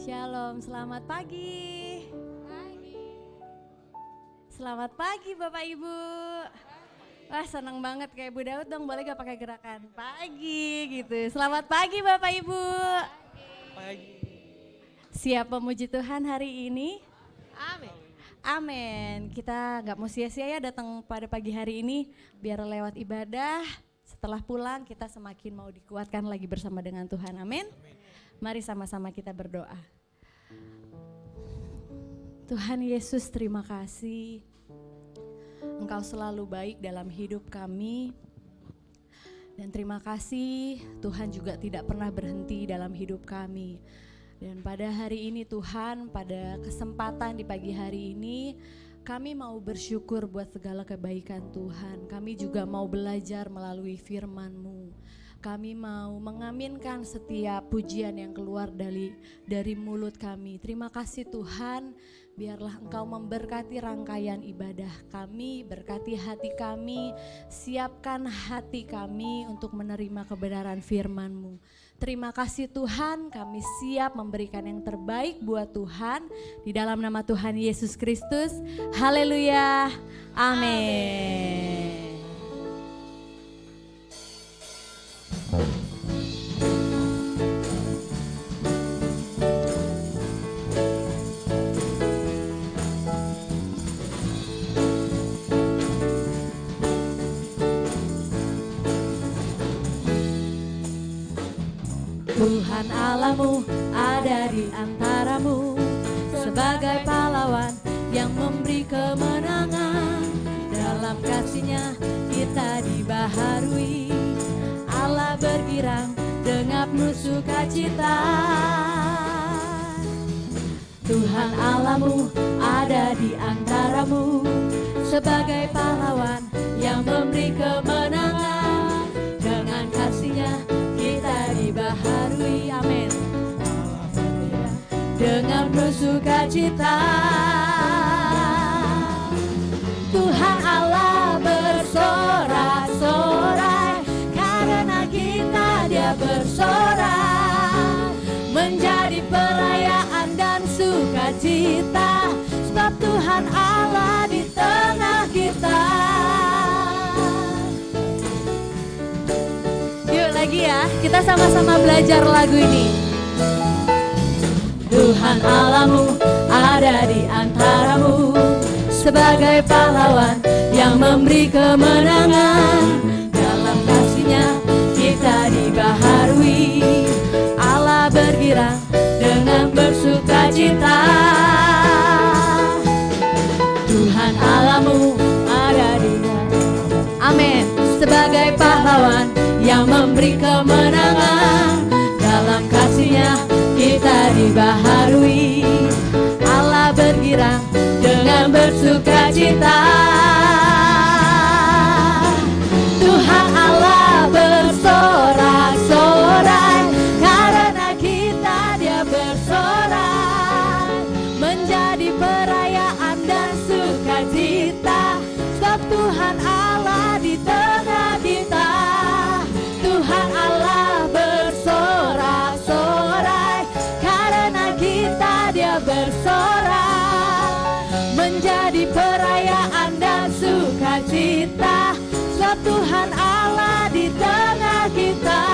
Shalom, selamat pagi. Selamat pagi Bapak Ibu. Wah, senang banget kayak Bu Daud dong, boleh gak pakai gerakan pagi gitu. Selamat pagi Bapak Ibu. Pagi. Siap memuji Tuhan hari ini? Amin. Amin. Kita gak mau sia-sia ya datang pada pagi hari ini, biar lewat ibadah, setelah pulang kita semakin mau dikuatkan lagi bersama dengan Tuhan. Amin. Mari sama-sama kita berdoa. Tuhan Yesus, terima kasih. Engkau selalu baik dalam hidup kami. Dan terima kasih Tuhan juga tidak pernah berhenti dalam hidup kami. Dan pada hari ini Tuhan, pada kesempatan di pagi hari ini, kami mau bersyukur buat segala kebaikan Tuhan. Kami juga mau belajar melalui firman-Mu. Kami mau mengaminkan setiap pujian yang keluar dari mulut kami. Terima kasih Tuhan, biarlah Engkau memberkati rangkaian ibadah kami, berkati hati kami, siapkan hati kami untuk menerima kebenaran firman-Mu. Terima kasih Tuhan, kami siap memberikan yang terbaik buat Tuhan, di dalam nama Tuhan Yesus Kristus. Haleluya, amin. Tuhan Allahmu ada di antaramu, sebagai pahlawan yang memberi kemenangan. Dalam kasih-Nya kita dibaharui, Allah bergirang dengan penuh sukacita. Tuhan Allahmu ada di antaramu, sebagai pahlawan yang memberi kemenangan. Dengan kasih-Nya kita dibaharui, amin, dengan penuh sukacita. Tuhan Allah bersorak-sorai, karena kita Dia bersorak, menjadi perayaan dan sukacita, sebab Tuhan Allah di tengah kita. Yuk lagi ya, kita sama-sama belajar lagu ini. Tuhan Allahmu ada di antaramu, sebagai pahlawan yang memberi kemenangan. Dalam kasih-Nya kita dibaharui, Allah bergirang dengan bersukacita. Tuhan Allahmu ada di antaramu, amin, sebagai pahlawan yang memberi kemenangan. Dalam kasih-Nya kita dibaharui, Allah bergirang dengan bersukacita. Tuhan Allah bersorak-sorai, karena kita Dia bersorak, menjadi perayaan dan sukacita, sebab Tuhan Allah di tengah kita. Tuhan Allah bersorak-sorai, karena kita Dia bersorak, menjadi perayaan dan sukacita, sebab Tuhan Allah di tengah kita.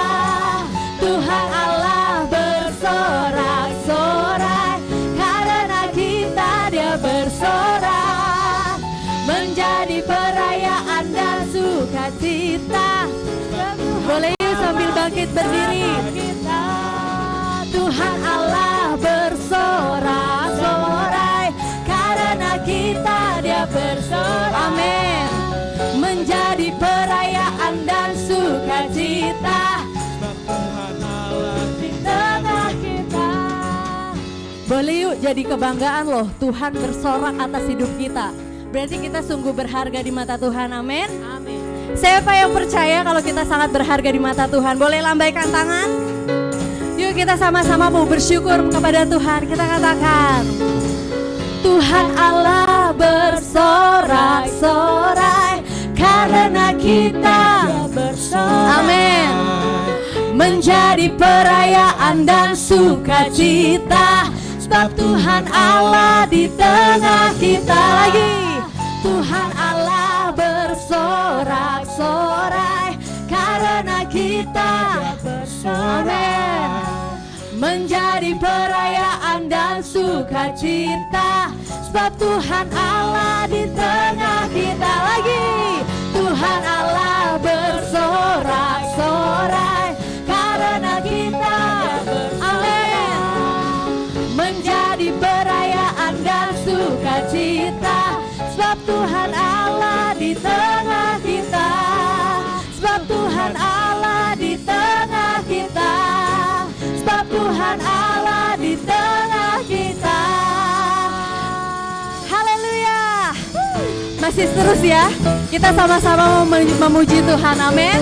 Tuhan Allah bersorak-sorai, karena kita Dia bersorak, menjadi perayaan dan sukacita. Boleh yuk sambil bangkit berdiri. Tuhan Allah bersorak-sorai, karena kita Dia bersorak, amin, menjadi perayaan dan sukacita, Tuhan Allah di tengah kita. Boleh yuk jadi kebanggaan loh, Tuhan bersorak atas hidup kita. Berarti kita sungguh berharga di mata Tuhan, amin. Amin. Siapa yang percaya kalau kita sangat berharga di mata Tuhan? Boleh lambaikan tangan? Yuk kita sama-sama mau bersyukur kepada Tuhan. Kita katakan, Tuhan Allah bersorak-sorai, karena kita bersorak, amin, menjadi perayaan dan sukacita, sebab Tuhan Allah di tengah kita. Lagi, Tuhan Allah bersorak-sorai karena kita bersorak, menjadi perayaan dan sukacita, sebab Tuhan Allah di tengah kita. Lagi, Tuhan Allah bersorak-sorai karena kita, amin, menjadi perayaan dan sukacita, sebab Tuhan Allah di tengah kita, sebab Tuhan Allah di tengah kita, sebab Tuhan Allah di tengah kita. Haleluya. Masih terus ya, kita sama-sama memuji Tuhan, amin.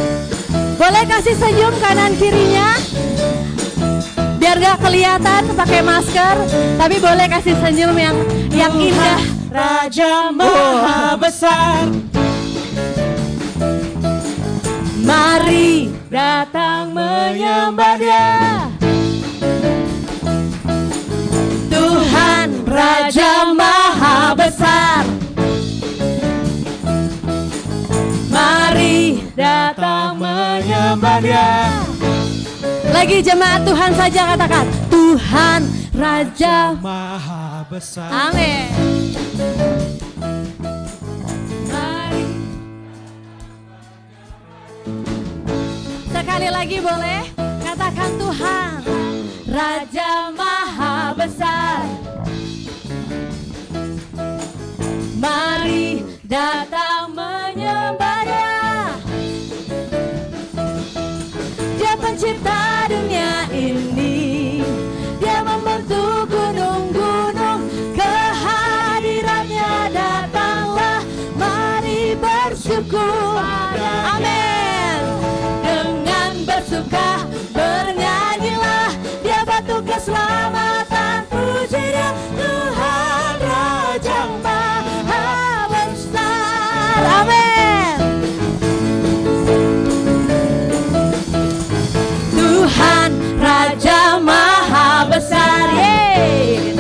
Boleh kasih senyum kanan kirinya, biar gak kelihatan pakai masker, tapi boleh kasih senyum yang indah. Raja Maha Besar, mari datang menyembah Dia. Tuhan Raja Maha Besar, mari datang menyembah Dia. Lagi jemaat Tuhan saja katakan, Tuhan Raja Maha Besar. Amin. Mari. Sekali lagi boleh? Katakan Tuhan Raja Maha Besar, mari datang menyembah Dia. Dia pencipta dunia ini, Dia membentuk gunung-gunung, kehadirannya datanglah, mari bersyukur. Amin. Dengan bersuka bernyanyilah, Dia batu keselamatan, puji Dia, Tuhan Raja Maha Besar. Amin. Tuhan Raja Maha Besar, yeay.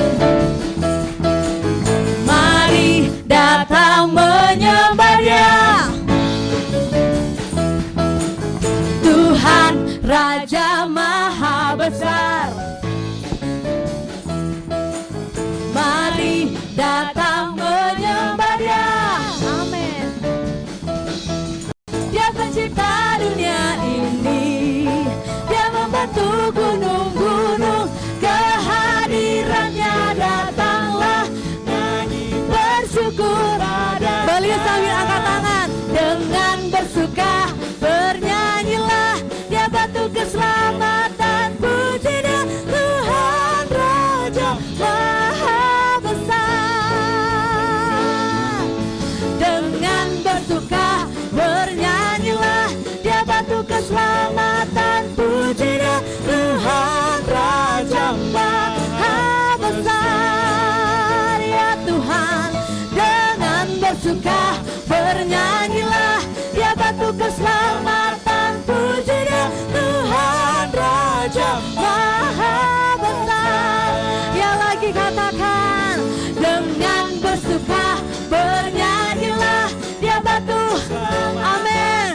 Mari datang menyembah Dia. Tuhan Raja Maha Besar, mari datang menyembah Dia. Amin. Dia pencipta dunia ini, Dia membentuk gunung-gunung, kehadirannya datanglah, nyanyi bersyukur. Beli sambil angkat tangan, dengan bersuka bernyanyilah, Dia batu keselamatan, puji Dia, Tuhan Raja Maha Besar. Dengan bersuka bernyanyilah, Dia batu keselamatan, puji Dia, Tuhan Raja Maha Besar. Ya Tuhan, dengan bersuka bernyanyilah, Dia batu keselamatan, puji Dia, Tuhan Raja Maha Besar. Ya lagi katakan, dengan bersuka bernyanyilah, Dia batu, amin,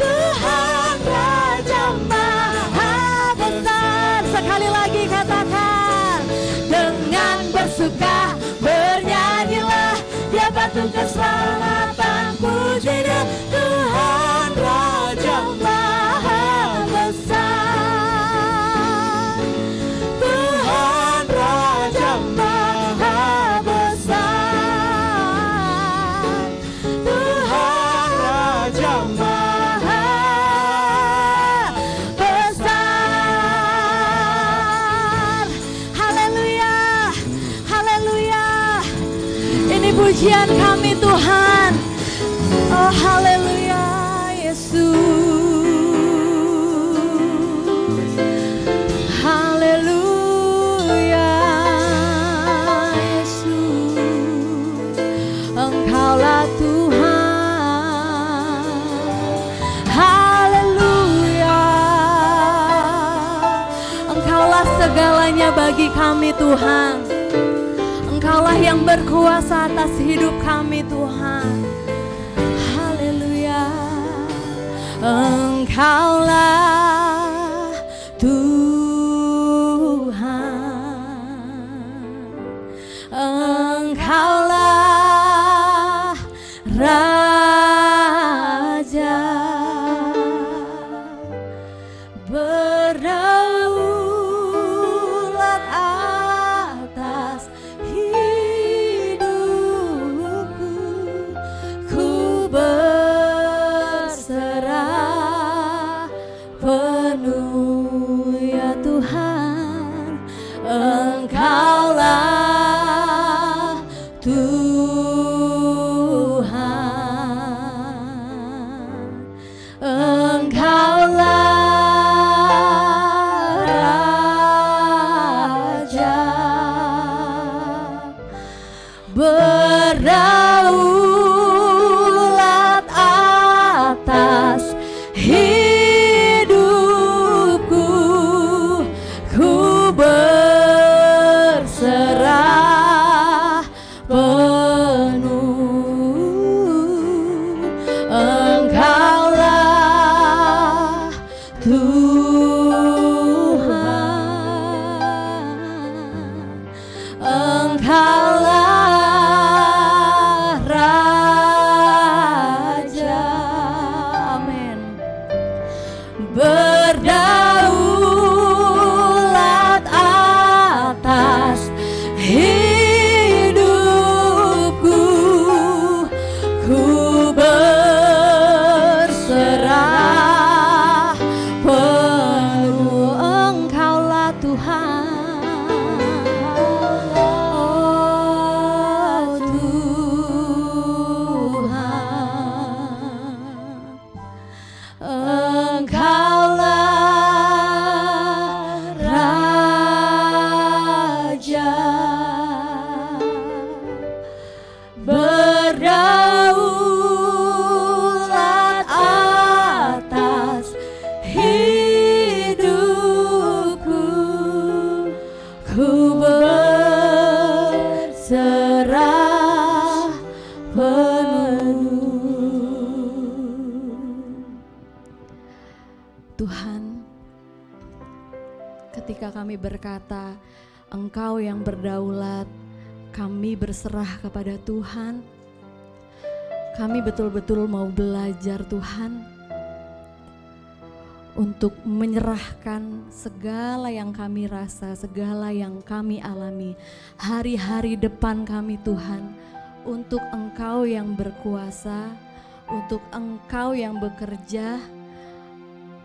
Tuhan Raja Maha Besar. Sekali lagi katakan, dengan bersuka bernyanyilah, Dia batu keselamatan, puji Dia, Tuhan Raja Maha Besar. Tuhan Raja Maha Besar. Tuhan Raja Maha Besar. Haleluya, haleluya. Ini pujian kami Tuhan. Oh haleluya Yesus. Haleluya Yesus. Engkaulah Tuhan. Haleluya. Engkaulah segalanya bagi kami Tuhan. Engkaulah yang berkuasa atas hidup kami Tuhan. Haleluya. Engkaulah Tuhan. Engkaulah Raja. Berdaulat atas hidupku, ku berserah penuh ya Tuhan. Engkaulah Tuhan. Engkaulah berdaulat atas hidupku, ku berserah penuh. Engkaulah Tuhan. Engkaulah berdaulat atas hidupku, ku berserah penuh. Engkaulah Tuhan. Oh Tuhan. Engkaulah Raja. Berdaulat atas hidupku, ku berserah penuh. Tuhan, ketika kami berkata Engkau yang berdaulat, kami berserah kepada Tuhan. Kami betul-betul mau belajar Tuhan untuk menyerahkan segala yang kami rasa, segala yang kami alami, hari-hari depan kami Tuhan, untuk Engkau yang berkuasa, untuk Engkau yang bekerja,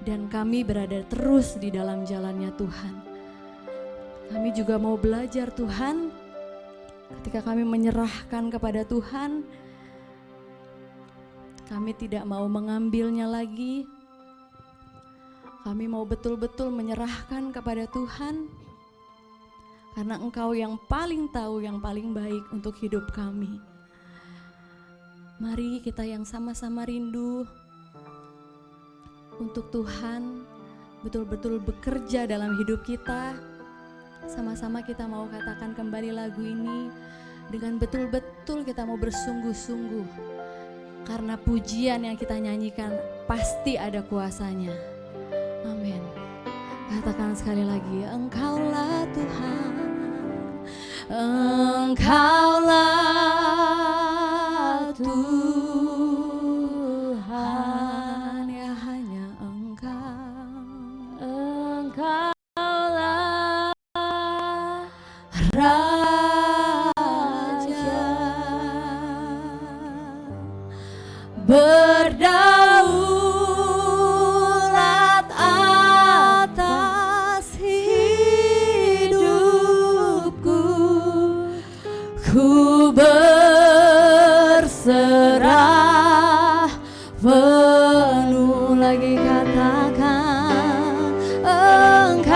dan kami berada terus di dalam jalannya Tuhan. Kami juga mau belajar Tuhan, ketika kami menyerahkan kepada Tuhan, kami tidak mau mengambilnya lagi. Kami mau betul-betul menyerahkan kepada Tuhan, karena Engkau yang paling tahu, yang paling baik untuk hidup kami. Mari kita yang sama-sama rindu untuk Tuhan betul-betul bekerja dalam hidup kita. Sama-sama kita mau katakan kembali lagu ini dengan betul-betul kita mau bersungguh-sungguh, karena pujian yang kita nyanyikan pasti ada kuasanya. Amin. Katakan sekali lagi, Engkaulah Tuhan. Engkaulah Tuhan, ya hanya Engkau. Engkaulah Raja. Berdaulat atas hidupku, ku berserah penuh. Lagi katakan, Engkau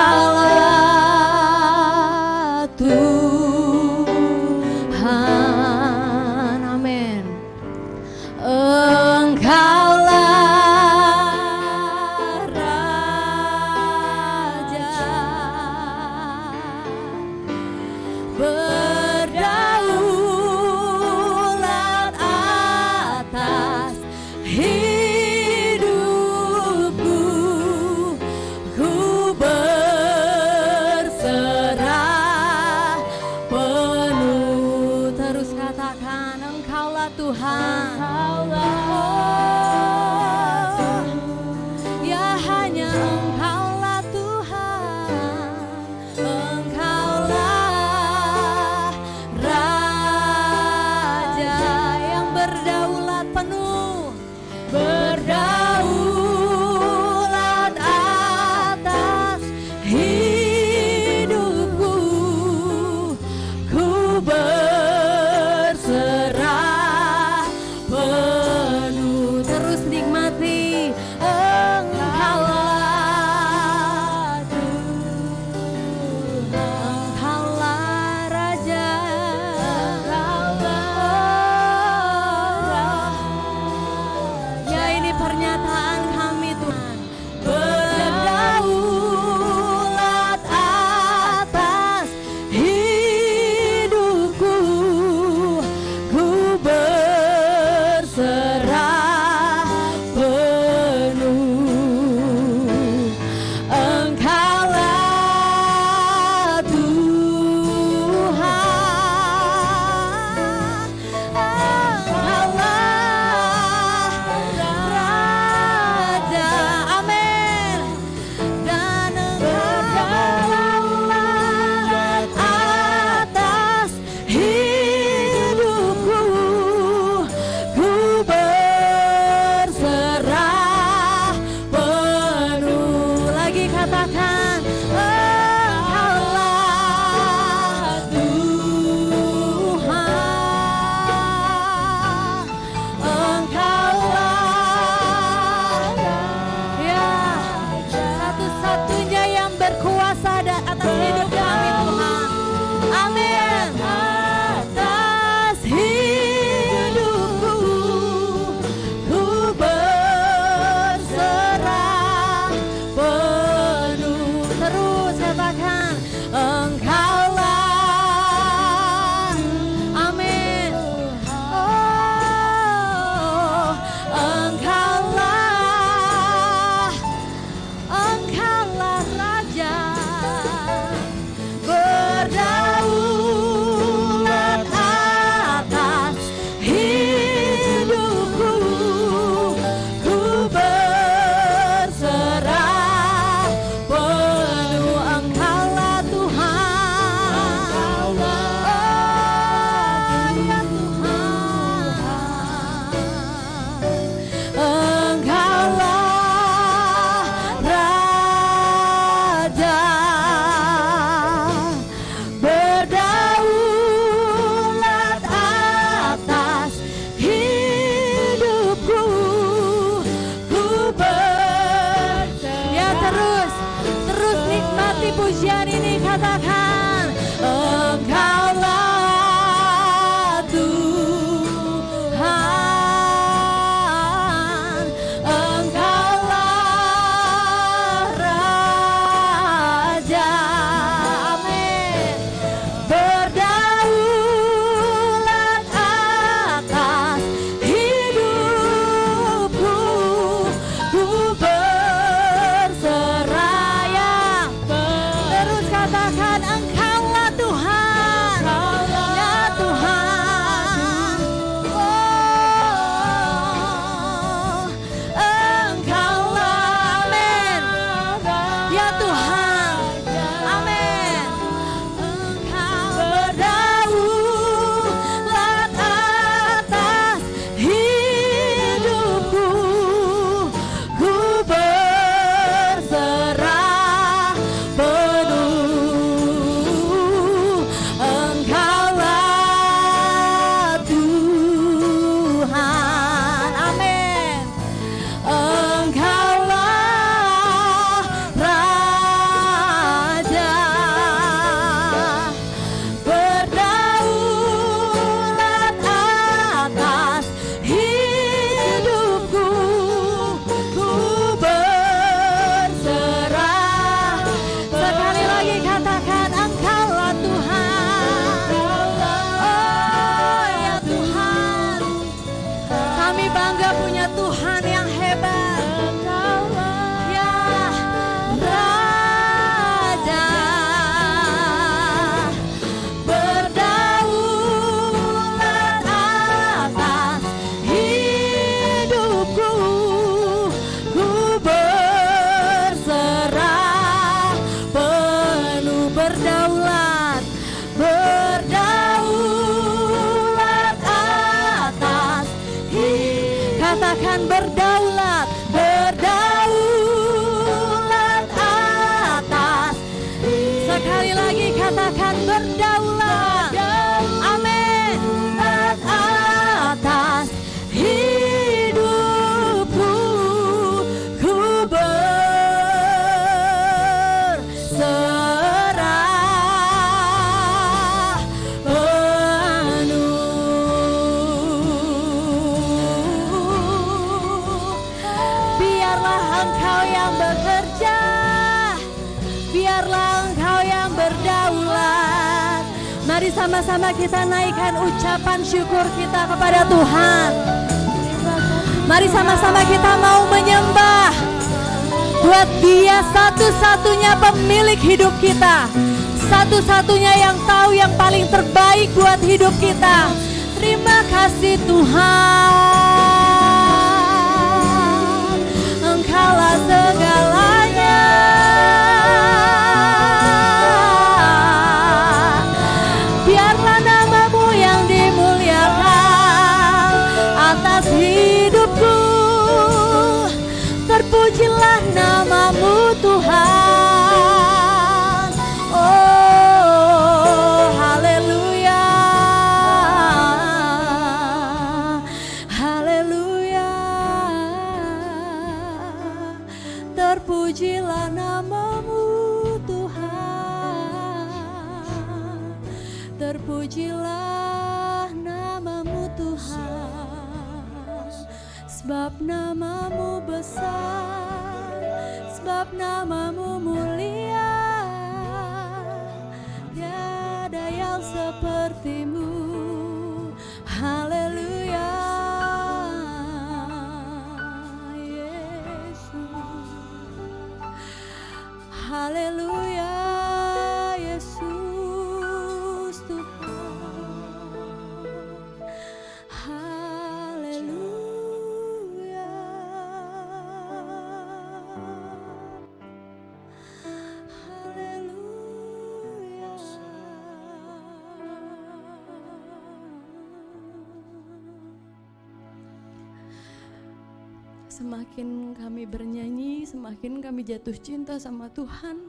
terus nikmati pujian ini, katakan Engkaulah Tuhan, Engkaulah Raja, amin. Berdaulat atas hidupku, ku berserah ya. Terus katakan Engkaulah Tuhan, ya Tuhan. Oh, Engkaulah, amin. Ya Tuhan, amin. Engkau berdaulat atas hidupku, ku berserah penuh. Engkaulah Tuhan, amin. Engkaulah Raja, berdaulat atas hidupku, ku berserah. Sekali lagi katakan Engkaulah Tuhan. Oh ya Tuhan, kami bangga punya Tuhan yang hebat. Ya Raja, berdaulat atas hidupku, ku berserah penuh. Berdaulat atas katakan berdaulat atas. Sekali lagi katakan berdaulat, amin. Atas hidupku, ku berserah penuh. Biarlah Engkau yang bekerja, biarlah Engkau yang berdaulat. Mari sama-sama kita naikkan ucapan syukur kita kepada Tuhan. Mari sama-sama kita mau menyembah buat Dia satu-satunya pemilik hidup kita, satu-satunya yang tahu yang paling terbaik buat hidup kita. Terima kasih Tuhan, Engkaulah segalanya. Biarlah nama-Mu yang dimuliakan atas hidupku. Terpujilah nama-Mu Tuhan. Oh, haleluya, haleluya. Terpujilah nama-Mu Tuhan. Terpujilah nama-Mu Tuhan. Sebab nama-Mu besar, sebab nama-Mu mulia. Tiada yang seperti-Mu. Haleluya, Yesus. Haleluya, Yesus Tuhan. Haleluya. Haleluya. Semakin kami bernyanyi, semakin kami jatuh cinta sama Tuhan.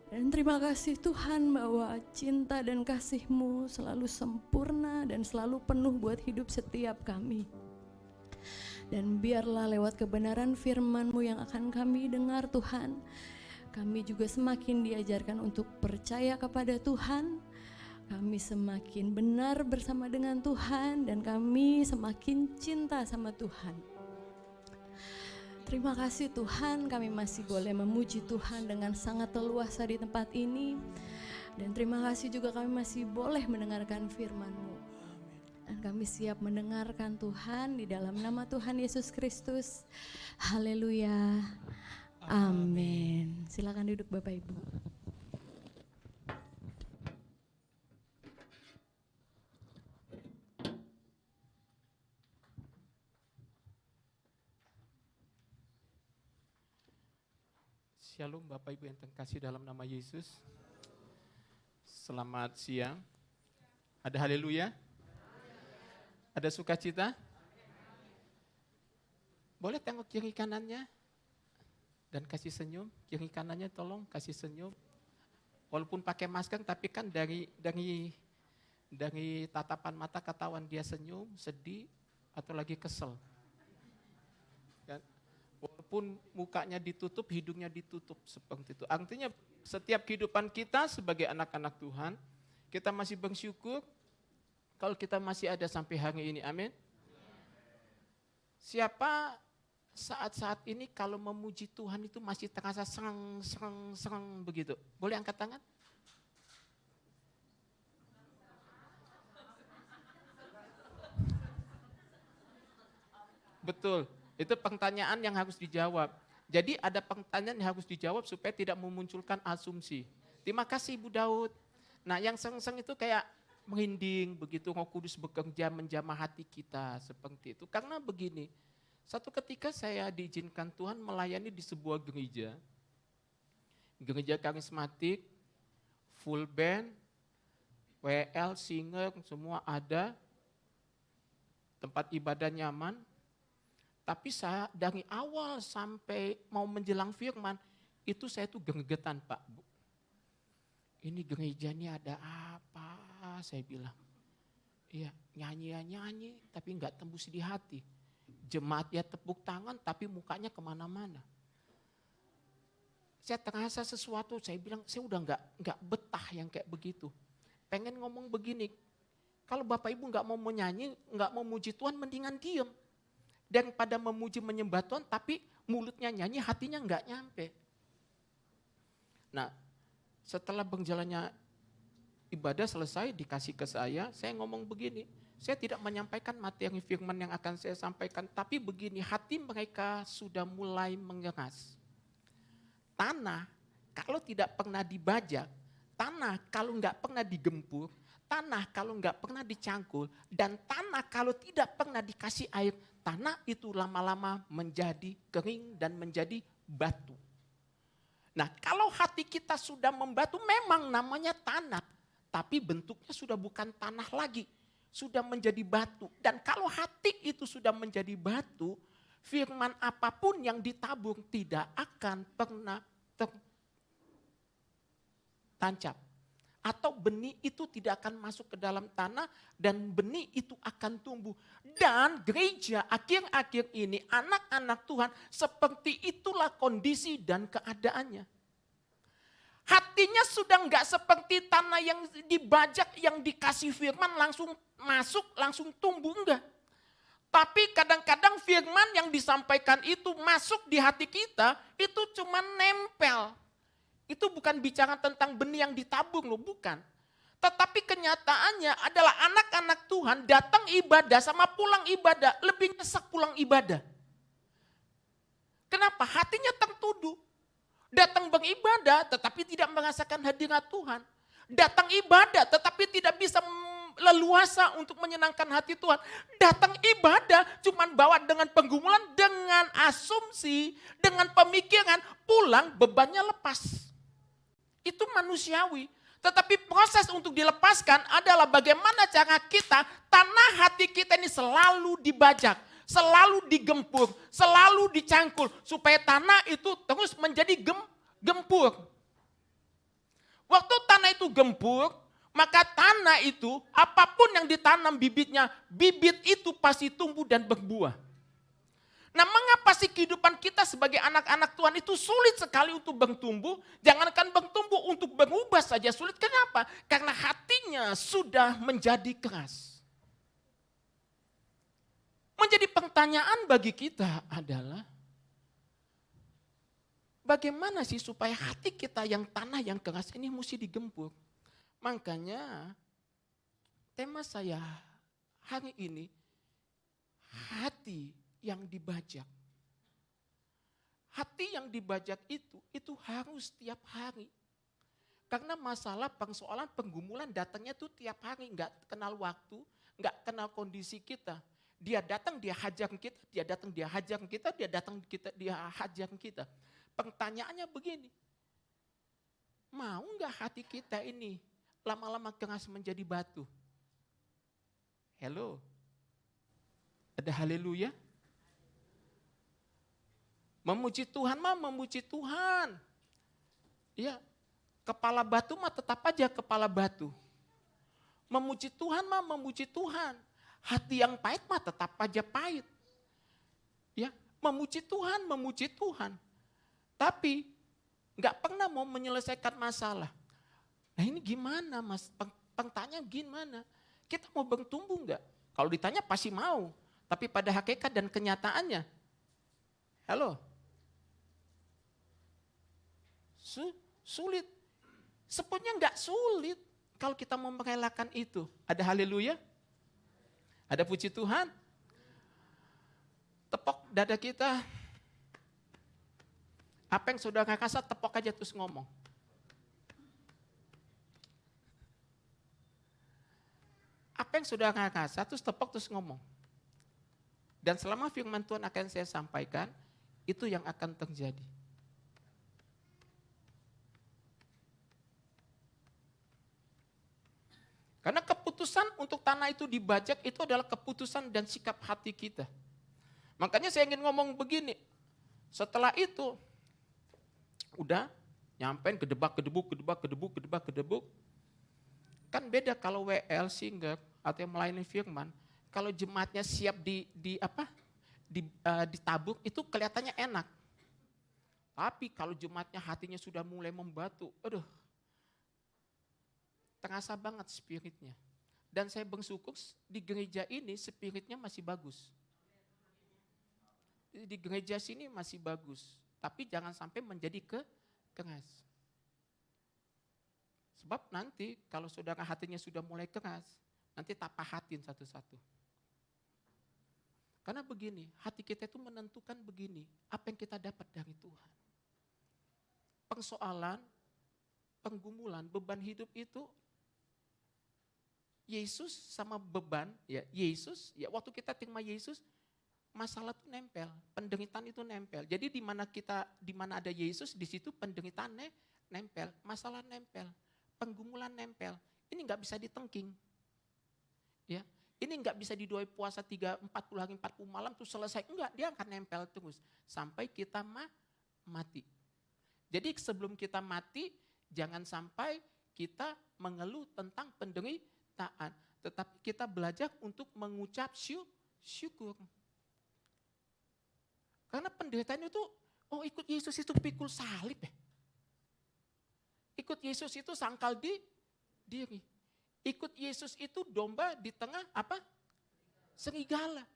Dan terima kasih Tuhan bahwa cinta dan kasih-Mu selalu sempurna dan selalu penuh buat hidup setiap kami. Dan biarlah lewat kebenaran firman-Mu yang akan kami dengar Tuhan, kami juga semakin diajarkan untuk percaya kepada Tuhan. Kami semakin benar bersama dengan Tuhan dan kami semakin cinta sama Tuhan. Terima kasih Tuhan, kami masih boleh memuji Tuhan dengan sangat leluasa di tempat ini. Dan terima kasih juga kami masih boleh mendengarkan firman-Mu. Dan kami siap mendengarkan Tuhan di dalam nama Tuhan Yesus Kristus. Haleluya. Amin. Silakan duduk Bapak Ibu. Shalom Bapak Ibu yang terkasih dalam nama Yesus. Selamat siang. Ada haleluya? Ada sukacita? Boleh tengok kiri kanannya dan kasih senyum. Kiri kanannya tolong kasih senyum. Walaupun pakai masker tapi kan dari tatapan mata ketahuan dia senyum, sedih atau lagi kesel. Kan? Walaupun mukanya ditutup, hidungnya ditutup seperti itu. Artinya setiap kehidupan kita sebagai anak-anak Tuhan, kita masih bersyukur kalau kita masih ada sampai hari ini. Amin. Siapa saat-saat ini kalau memuji Tuhan itu masih terasa serang begitu? Boleh angkat tangan? Betul. Itu pertanyaan yang harus dijawab. Jadi ada pertanyaan yang harus dijawab supaya tidak memunculkan asumsi. Terima kasih Ibu Daud. Nah yang seng-seng itu kayak merinding begitu Roh Kudus bekerja menjamah hati kita seperti itu. Karena begini, satu ketika saya diizinkan Tuhan melayani di sebuah gereja. Gereja karismatik, full band, WL, singer, semua ada. Tempat ibadah nyaman. Tapi saya dari awal sampai mau menjelang firman, itu saya tuh gregetan Pak, Bu. Ini gereja ini ada apa? Saya bilang. Iya, nyanyi, tapi enggak tembus di hati. Jemaat ya tepuk tangan, tapi mukanya kemana-mana. Saya terasa sesuatu, saya bilang, saya udah enggak betah yang kayak begitu. Pengen ngomong begini, kalau Bapak Ibu enggak mau menyanyi, enggak mau muji Tuhan, mendingan diem. Daripada memuji menyembah Tuhan, tapi mulutnya nyanyi, hatinya enggak nyampe. Nah, setelah berjalannya ibadah selesai, dikasih ke saya ngomong begini, saya tidak menyampaikan materi firman yang akan saya sampaikan, tapi begini, hati mereka sudah mulai mengeras. Tanah, kalau tidak pernah dibajak, tanah kalau enggak pernah digempur, tanah kalau enggak pernah dicangkul, dan tanah kalau tidak pernah dikasih air, tanah itu lama-lama menjadi kering dan menjadi batu. Nah kalau hati kita sudah membatu memang namanya tanah. Tapi bentuknya sudah bukan tanah lagi. Sudah menjadi batu. Dan kalau hati itu sudah menjadi batu, firman apapun yang ditabur tidak akan pernah tertancap. Atau benih itu tidak akan masuk ke dalam tanah dan benih itu akan tumbuh. Dan gereja akhir-akhir ini anak-anak Tuhan seperti itulah kondisi dan keadaannya. Hatinya sudah enggak seperti tanah yang dibajak, yang dikasih firman langsung masuk, langsung tumbuh, enggak. Tapi kadang-kadang firman yang disampaikan itu masuk di hati kita, itu cuma nempel. Itu bukan bicara tentang benih yang ditabur loh, bukan. Tetapi kenyataannya adalah anak-anak Tuhan datang ibadah sama pulang ibadah, lebih nyesek pulang ibadah. Kenapa? Hatinya tertuduh. Datang beribadah tetapi tidak merasakan hadirat Tuhan. Datang ibadah tetapi tidak bisa leluasa untuk menyenangkan hati Tuhan. Datang ibadah cuman bawa dengan penggumulan, dengan asumsi, dengan pemikiran, pulang bebannya lepas. Itu manusiawi. Tetapi proses untuk dilepaskan adalah bagaimana cara kita, tanah hati kita ini selalu dibajak, selalu digempur, selalu dicangkul, supaya tanah itu terus menjadi gempur. Waktu tanah itu gempur, maka tanah itu apapun yang ditanam bibitnya, bibit itu pasti tumbuh dan berbuah. Nah, mengapa sih kehidupan kita sebagai anak-anak Tuhan itu sulit sekali untuk bertumbuh? Jangankan bertumbuh, untuk berubah saja sulit. Kenapa? Karena hatinya sudah menjadi keras. Menjadi pertanyaan bagi kita adalah, bagaimana sih supaya hati kita yang tanah yang keras ini mesti digempur? Makanya tema saya hari ini, hati yang dibajak. Hati yang dibajak itu harus tiap hari. Karena masalah persoalan penggumulan datangnya itu tiap hari, nggak kenal waktu, nggak kenal kondisi kita. Dia datang, dia hajar kita, dia datang, dia hajar kita, dia datang, dia hajar kita. Pertanyaannya begini, mau nggak hati kita ini lama-lama keras menjadi batu? Hello? Ada haleluya? Memuji Tuhan mah memuji Tuhan. Ya, kepala batu mah tetap aja kepala batu. Memuji Tuhan mah memuji Tuhan. Hati yang pahit mah tetap aja pahit. Ya, memuji Tuhan, memuji Tuhan. Tapi nggak pernah mau menyelesaikan masalah. Nah ini gimana mas? Pertanyaan gimana? Kita mau bertumbuh nggak? Kalau ditanya pasti mau. Tapi pada hakikat dan kenyataannya, halo, sulit. Sebenarnya nggak sulit kalau kita mau merelakan itu. Ada haleluya? Ada puji Tuhan? Tepok dada kita. Apa yang saudara rasa tepok aja terus ngomong. Apa yang saudara rasa terus tepok terus ngomong. Dan selama firman Tuhan akan saya sampaikan, itu yang akan terjadi. Karena keputusan untuk tanah itu dibajak itu adalah keputusan dan sikap hati kita. Makanya saya ingin ngomong begini, setelah itu, udah nyampein gedebak-gedebuk, kan beda kalau WL, singgah, atau yang melayani firman, kalau jemaatnya siap ditabur, itu kelihatannya enak. Tapi kalau jemaatnya hatinya sudah mulai membatu, aduh, terasa banget spiritnya. Dan saya bersyukur di gereja ini spiritnya masih bagus. Di gereja sini masih bagus. Tapi jangan sampai menjadi keras. Sebab nanti kalau saudara hatinya sudah mulai keras, nanti tak pahatin satu-satu. Karena begini, hati kita itu menentukan begini, apa yang kita dapat dari Tuhan. Persoalan, penggumulan, beban hidup itu, Yesus sama beban, ya Yesus, ya waktu kita terima Yesus, masalah itu nempel, penderitaan itu nempel. Jadi di mana ada Yesus, di situ penderitaan nempel, masalah nempel, penggumulan nempel. Ini nggak bisa ditengking. Ya, ini nggak bisa didoai puasa 40 hari 40 malam terus selesai. Enggak, dia akan nempel terus sampai kita mati. Jadi sebelum kita mati, jangan sampai kita mengeluh tentang penderitaan, tetapi kita belajar untuk mengucap syukur. Karena penderitaan itu, ikut Yesus itu pikul salib ya. Ikut Yesus itu sangkal diri. Ikut Yesus itu domba di tengah apa? Serigala.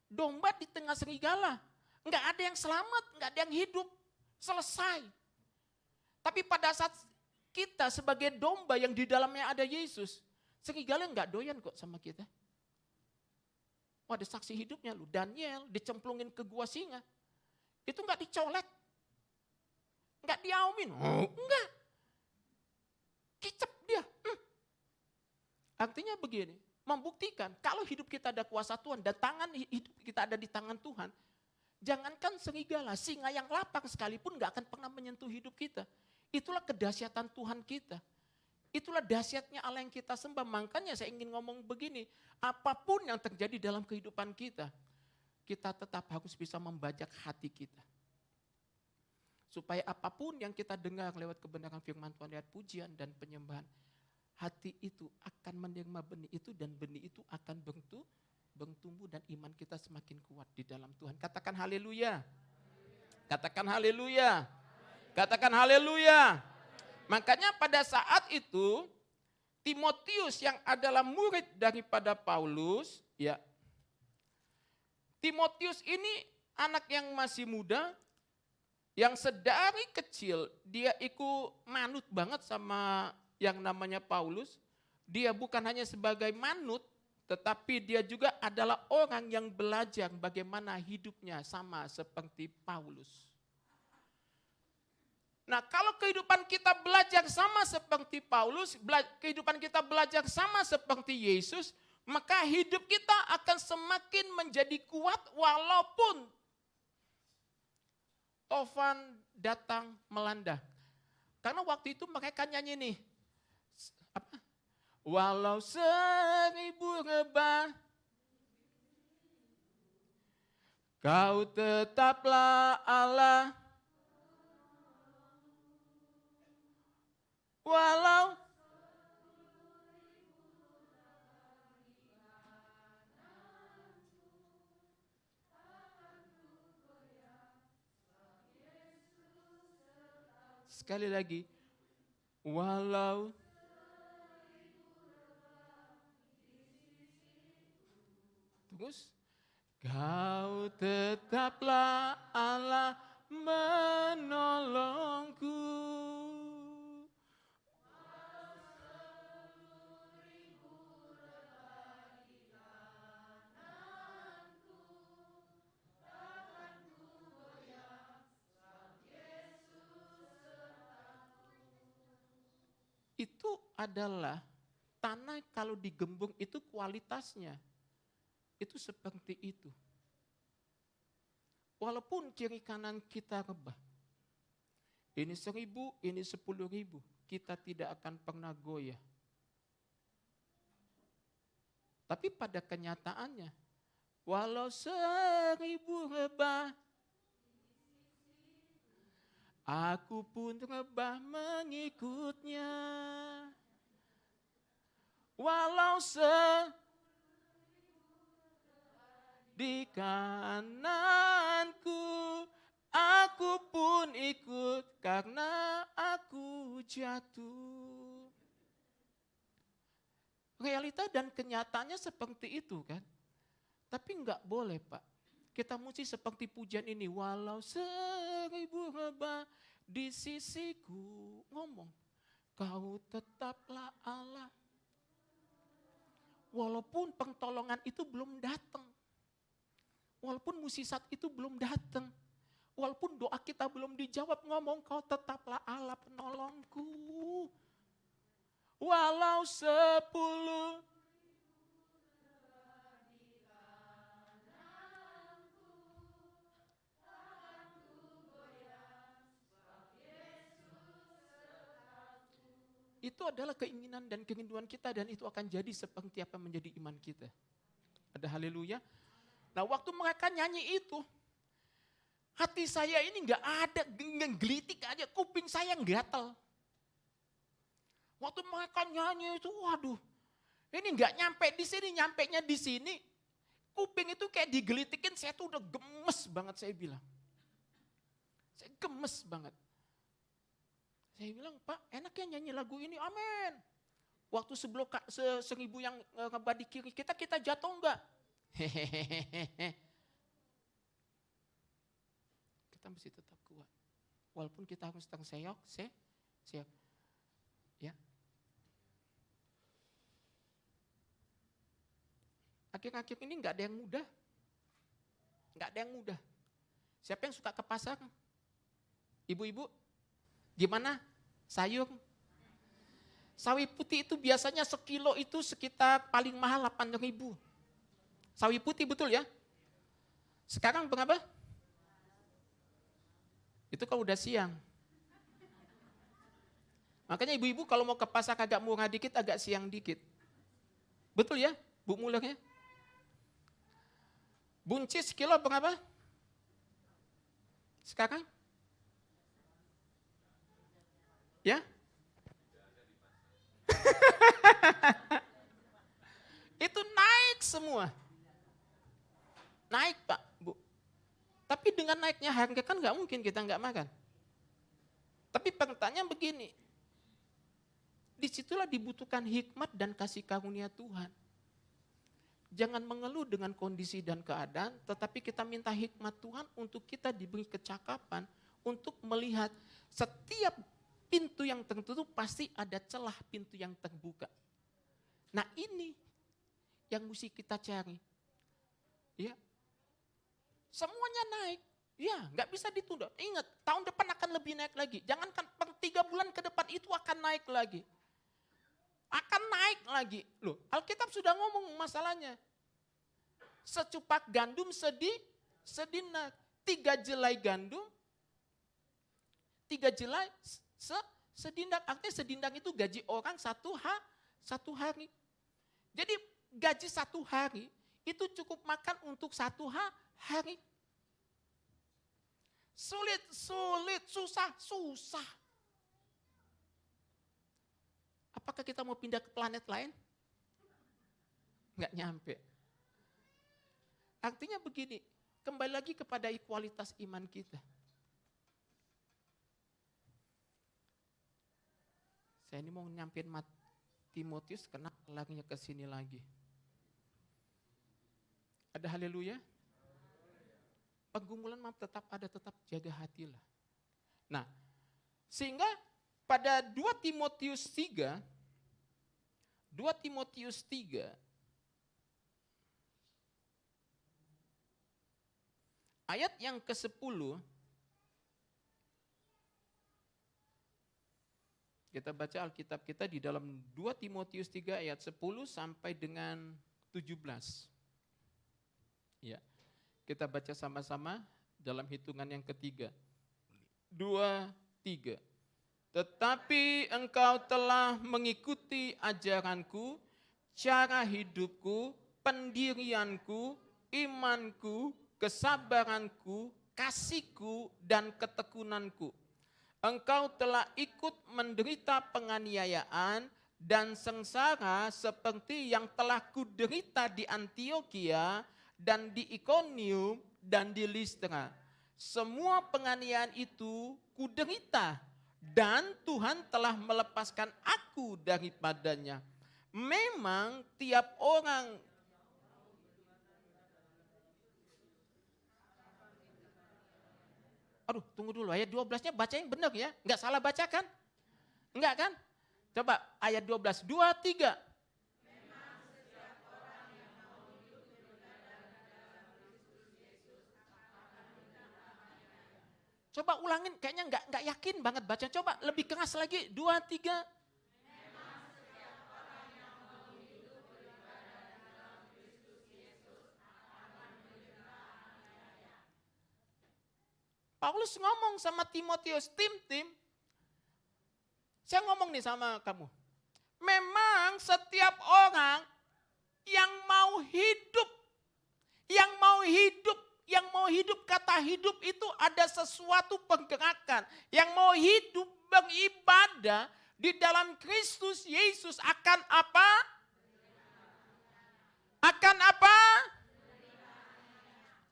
Domba di tengah serigala. Enggak ada yang selamat, enggak ada yang hidup. Selesai. Tapi pada saat kita sebagai domba yang di dalamnya ada Yesus, serigala enggak doyan kok sama kita. Wah, ada saksi hidupnya lu, Daniel dicemplungin ke gua singa. Itu enggak dicolek. Enggak diaumin. Enggak. Kicep dia. Artinya begini, membuktikan kalau hidup kita ada kuasa Tuhan dan tangan hidup kita ada di tangan Tuhan, jangankan serigala, singa yang lapar sekalipun enggak akan pernah menyentuh hidup kita. Itulah kedahsyatan Tuhan kita. Itulah dahsyatnya Allah yang kita sembah. Makanya saya ingin ngomong begini, apapun yang terjadi dalam kehidupan kita, kita tetap harus bisa membajak hati kita. Supaya apapun yang kita dengar lewat kebenaran firman Tuhan, lewat pujian dan penyembahan, hati itu akan menerima benih itu dan benih itu akan bertumbuh dan iman kita semakin kuat di dalam Tuhan. Katakan haleluya. Katakan haleluya. Katakan haleluya. Makanya pada saat itu Timotius yang adalah murid daripada Paulus, ya. Timotius ini anak yang masih muda, yang sedari kecil dia ikut manut banget sama yang namanya Paulus. Dia bukan hanya sebagai manut, tetapi dia juga adalah orang yang belajar bagaimana hidupnya sama seperti Paulus. Nah, kalau kehidupan kita belajar sama seperti Paulus, kehidupan kita belajar sama seperti Yesus, maka hidup kita akan semakin menjadi kuat walaupun Tovan datang melanda. Karena waktu itu mereka nyanyi nih, apa? Walau 1000 rebah, kau tetaplah Allah. Walau sekali lagi, walau terus kau tetaplah Allah menolongku. Itu adalah tanah kalau digembung itu kualitasnya. Itu seperti itu. Walaupun kiri kanan kita rebah. Ini 1000, ini 10.000. Kita tidak akan pernah goyah. Tapi pada kenyataannya, walau 1000 rebah, aku pun rebah mengikutnya. Walau di kananku, aku pun ikut karena aku jatuh. Realita dan kenyataannya seperti itu kan. Tapi enggak boleh Pak. Kita mesti seperti pujian ini. Walau 1000 rebah di sisiku. Ngomong. Kau tetaplah Allah. Walaupun pertolongan itu belum datang. Walaupun musisat itu belum datang. Walaupun doa kita belum dijawab. Ngomong kau tetaplah Allah penolongku. Walau 10. Itu adalah keinginan dan kerinduan kita dan itu akan jadi seperti apa menjadi iman kita. Ada haleluya. Nah waktu mereka nyanyi itu, hati saya ini gak ada, ngegelitik aja, kuping saya gatal. Waktu mereka nyanyi itu, waduh, ini gak nyampe di sini, nyampenya di sini. Kuping itu kayak digelitikin, saya tuh udah gemes banget saya bilang. Saya gemes banget. Saya bilang, Pak enaknya nyanyi lagu ini, amin. Waktu sebelum 1000 yang ngebah di kiri kita jatuh enggak? Hehehe. Kita mesti tetap kuat. Walaupun kita harus terseok, siap. Ya. Akhir-akhir ini enggak ada yang mudah. Enggak ada yang mudah. Siapa yang suka ke pasar? Ibu-ibu? Gimana? Sayur? Sawi putih itu biasanya sekilo itu sekitar paling mahal 8.000. Sawi putih betul ya? Sekarang berapa? Itu kalau udah siang. Makanya ibu-ibu kalau mau ke pasar agak murah dikit, agak siang dikit. Betul ya, Bu Muller ya? Buncis kilo berapa? Sekarang? Ya? Itu naik semua. naiknya harga kan nggak mungkin kita nggak makan. Tapi pertanyaan begini, disitulah dibutuhkan hikmat dan kasih karunia Tuhan. Jangan mengeluh dengan kondisi dan keadaan, tetapi kita minta hikmat Tuhan untuk kita diberi kecakapan untuk melihat setiap pintu yang tertutup pasti ada celah pintu yang terbuka. Nah ini yang mesti kita cari. Ya, semuanya naik. Ya, nggak bisa ditunda. Ingat, tahun depan akan lebih naik lagi. Jangankan per 3 bulan ke depan itu akan naik lagi. Akan naik lagi. Loh, Alkitab sudah ngomong masalahnya. Secupak gandum sedinak. 3 jelai gandum, 3 jelai sedindak. Artinya sedindak itu gaji orang satu hari. Jadi gaji 1 hari itu cukup makan untuk 1 hari. Sulit, susah. Apakah kita mau pindah ke planet lain? Enggak nyampe. Artinya begini, kembali lagi kepada kualitas iman kita. Saya ini mau nyampein Timotius, kenapa larinya ke sini lagi? Ada haleluya? Pergumulan tetap ada, tetap jaga hatilah. Nah, sehingga pada 2 Timotius 3 ayat yang ke-10, kita baca Alkitab kita di dalam 2 Timotius 3 ayat 10 sampai dengan 17. Ya. Kita baca sama-sama dalam hitungan yang ketiga. 2, 3. Tetapi engkau telah mengikuti ajaranku, cara hidupku, pendirianku, imanku, kesabaranku, kasihku, dan ketekunanku. Engkau telah ikut menderita penganiayaan dan sengsara seperti yang telah kuderita di Antiokhia, dan di Ikonium, dan di Listra. Semua penganiayaan itu kuderita, dan Tuhan telah melepaskan aku daripadanya. Memang tiap orang tunggu dulu, ayat 12-nya baca yang benar ya. Enggak salah baca kan? Enggak kan? Coba ayat 12, 2, 3. Coba ulangin, kayaknya enggak yakin banget baca. Coba lebih keras lagi, 2, 3. Paulus ngomong sama Timotius, Tim, saya ngomong nih sama kamu. Memang setiap orang yang mau hidup, kata hidup itu ada sesuatu pergerakan. Yang mau hidup beribadah di dalam Kristus Yesus akan apa? Akan apa?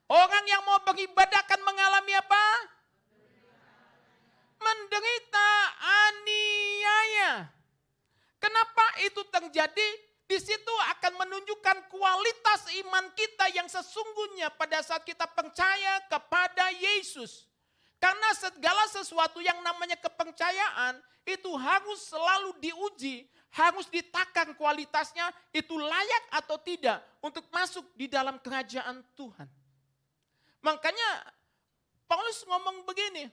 Orang yang mau beribadah akan mengalami apa? Menderita aniaya. Kenapa itu terjadi? Di situ akan menunjukkan kualitas iman kita yang sesungguhnya pada saat kita percaya kepada Yesus. Karena segala sesuatu yang namanya kepercayaan itu harus selalu diuji, harus ditakar kualitasnya, itu layak atau tidak untuk masuk di dalam kerajaan Tuhan. Makanya Paulus ngomong begini,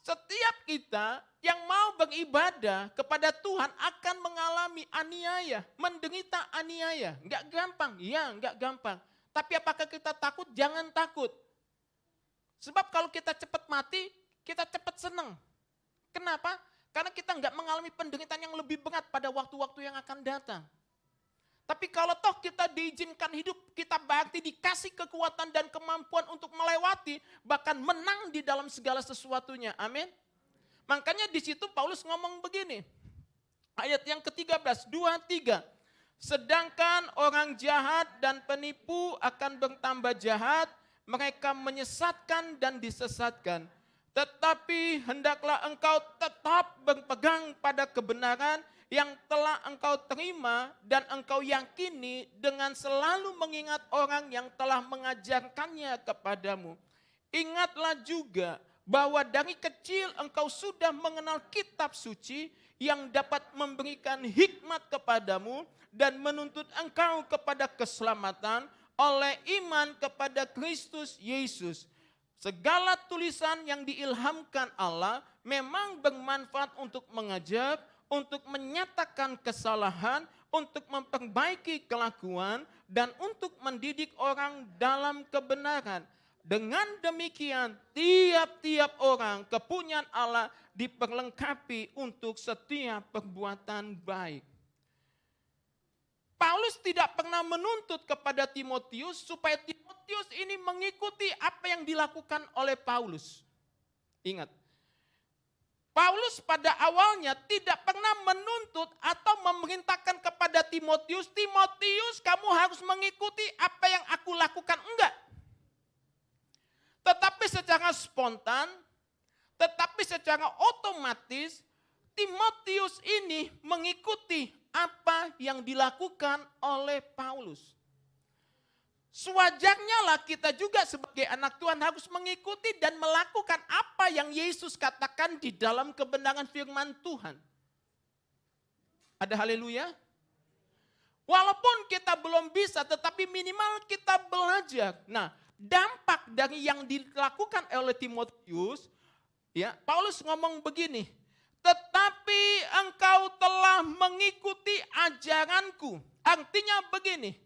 setiap kita yang mau beribadah kepada Tuhan akan mengalami aniaya, menderita aniaya. Enggak gampang, ya enggak gampang. Tapi apakah kita takut? Jangan takut. Sebab kalau kita cepat mati, kita cepat senang. Kenapa? Karena kita enggak mengalami penderitaan yang lebih berat pada waktu-waktu yang akan datang. Tapi kalau toh kita diizinkan hidup, kita berarti dikasih kekuatan dan kemampuan untuk melewati, bahkan menang di dalam segala sesuatunya. Amin. Makanya di situ Paulus ngomong begini. Ayat yang ke-13, 2, 3. Sedangkan orang jahat dan penipu akan bertambah jahat, mereka menyesatkan dan disesatkan. Tetapi hendaklah engkau tetap berpegang pada kebenaran yang telah engkau terima dan engkau yakini dengan selalu mengingat orang yang telah mengajarkannya kepadamu. Ingatlah juga bahwa dari kecil engkau sudah mengenal kitab suci yang dapat memberikan hikmat kepadamu dan menuntut engkau kepada keselamatan oleh iman kepada Kristus Yesus. Segala tulisan yang diilhamkan Allah memang bermanfaat untuk mengajar, untuk menyatakan kesalahan, untuk memperbaiki kelakuan, dan untuk mendidik orang dalam kebenaran. Dengan demikian, tiap-tiap orang kepunyaan Allah diperlengkapi untuk setiap perbuatan baik. Paulus tidak pernah menuntut kepada Timotius supaya Timotius ini mengikuti apa yang dilakukan oleh Paulus. Ingat, Paulus pada awalnya tidak pernah menuntut atau memerintahkan kepada Timotius, Timotius kamu harus mengikuti apa yang aku lakukan. Enggak. Tetapi secara spontan, tetapi secara otomatis, Timotius ini mengikuti apa yang dilakukan oleh Paulus. Sewajarnya lah kita juga sebagai anak Tuhan harus mengikuti dan melakukan apa yang Yesus katakan di dalam kebenaran firman Tuhan. Ada haleluya? Walaupun kita belum bisa, tetapi minimal kita belajar. Nah, dampak dari yang dilakukan oleh Timotius, ya, Paulus ngomong begini, tetapi engkau telah mengikuti ajaranku. Artinya begini,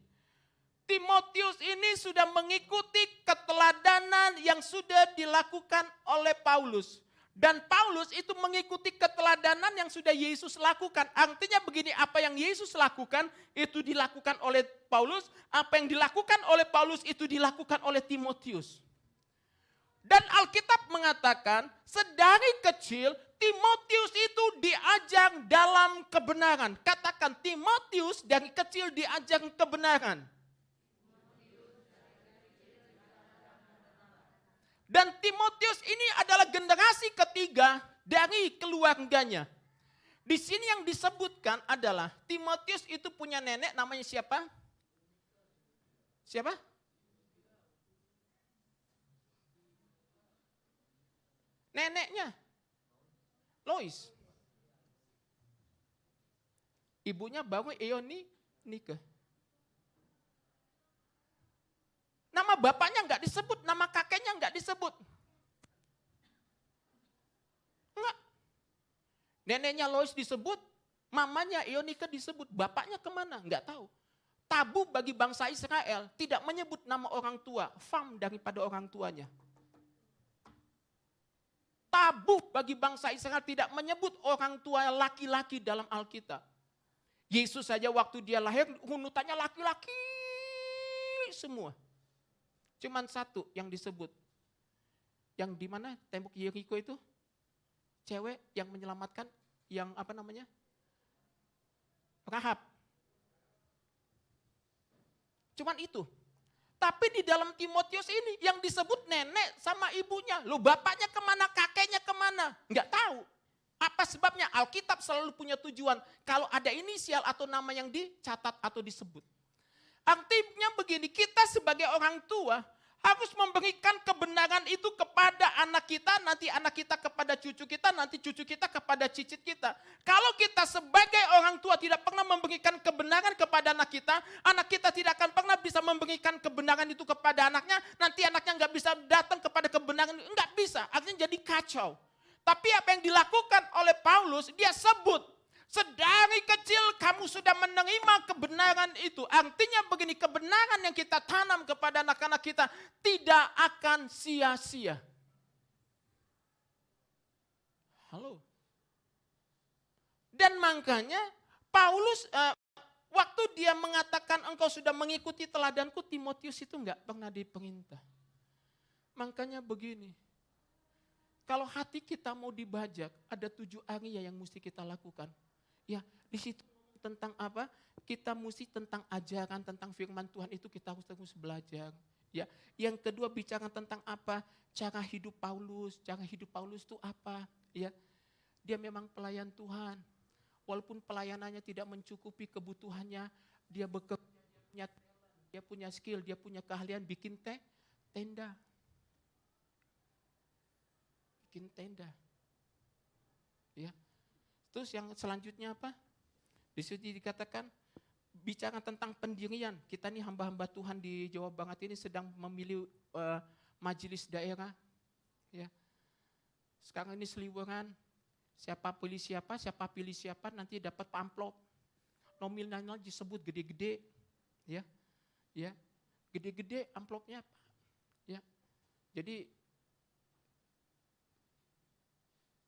Timotius ini sudah mengikuti keteladanan yang sudah dilakukan oleh Paulus. Dan Paulus itu mengikuti keteladanan yang sudah Yesus lakukan. Artinya begini, apa yang Yesus lakukan itu dilakukan oleh Paulus. Apa yang dilakukan oleh Paulus itu dilakukan oleh Timotius. Dan Alkitab mengatakan sedari kecil Timotius itu diajar dalam kebenaran. Katakan Timotius dari kecil diajar kebenaran. Dan Timotius ini adalah generasi ketiga dari keluarganya. Di sini yang disebutkan adalah Timotius itu punya nenek namanya siapa? Siapa? Neneknya Lois. Ibunya baru Eunike. Nama bapaknya enggak disebut, nama kakeknya enggak disebut. Enggak. Neneknya Lois disebut, mamanya Eunike disebut, bapaknya kemana? Enggak tahu. Tabu bagi bangsa Israel tidak menyebut nama orang tua, fam daripada orang tuanya. Tabu bagi bangsa Israel tidak menyebut orang tua laki-laki dalam Alkitab. Yesus saja waktu dia lahir, hunutannya laki-laki semua. Cuman satu yang disebut. Yang di mana tembok Yeriko itu? Cewek yang menyelamatkan, yang apa namanya? Rahab. Cuman itu. Tapi di dalam Timotius ini yang disebut nenek sama ibunya. Loh bapaknya kemana, kakeknya kemana? Enggak tahu. Apa sebabnya? Alkitab selalu punya tujuan. Kalau ada inisial atau nama yang dicatat atau disebut. Artinya begini, kita sebagai orang tua harus memberikan kebenaran itu kepada anak kita, nanti anak kita kepada cucu kita, nanti cucu kita kepada cicit kita. Kalau kita sebagai orang tua tidak pernah memberikan kebenaran kepada anak kita tidak akan pernah bisa memberikan kebenaran itu kepada anaknya, nanti anaknya nggak bisa datang kepada kebenaran, nggak bisa, artinya jadi kacau. Tapi apa yang dilakukan oleh Paulus, dia sebut, sedari kecil kamu sudah menerima kebenaran itu. Artinya begini, kebenaran yang kita tanam kepada anak-anak kita tidak akan sia-sia. Halo. Dan makanya Paulus waktu dia mengatakan engkau sudah mengikuti teladanku, Timotius itu enggak pernah diperintah. Makanya begini, kalau hati kita mau dibajak, ada 7 area yang mesti kita lakukan. Ya, di situ tentang apa? Kita mesti tentang ajaran, tentang firman Tuhan itu kita harus terus belajar. Ya, yang kedua bicara tentang apa? Cara hidup Paulus. Cara hidup Paulus itu apa? Ya, dia memang pelayan Tuhan. Walaupun pelayanannya tidak mencukupi kebutuhannya, dia bekerja, dia punya skill, dia punya keahlian bikin tenda. Bikin tenda. Ya. Terus yang selanjutnya apa? Di situ dikatakan bicara tentang pendirian. Kita nih hamba-hamba Tuhan di Jawa Barat ini sedang memilih majelis daerah. Ya. Sekarang ini seliweran. Siapa pilih siapa, nanti dapat amplop. Nominalnya disebut gede-gede. Ya. Ya. Gede-gede amplopnya apa? Ya. Jadi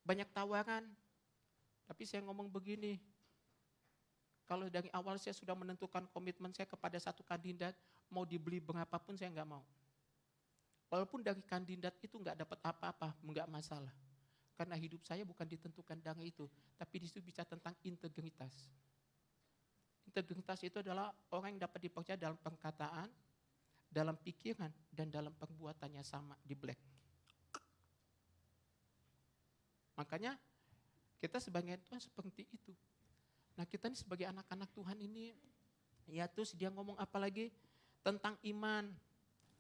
banyak tawaran. Tapi saya ngomong begini, kalau dari awal saya sudah menentukan komitmen saya kepada satu kandidat, mau dibeli berapapun saya nggak mau. Walaupun dari kandidat itu nggak dapat apa-apa, nggak masalah. Karena hidup saya bukan ditentukan dari itu, tapi di situ bicara tentang integritas. Integritas itu adalah orang yang dapat dipercaya dalam perkataan, dalam pikiran, dan dalam perbuatannya sama di black. Makanya kita sebagai Tuhan seperti itu. Nah kita ini sebagai anak-anak Tuhan ini, ya terus dia ngomong apa lagi? Tentang iman.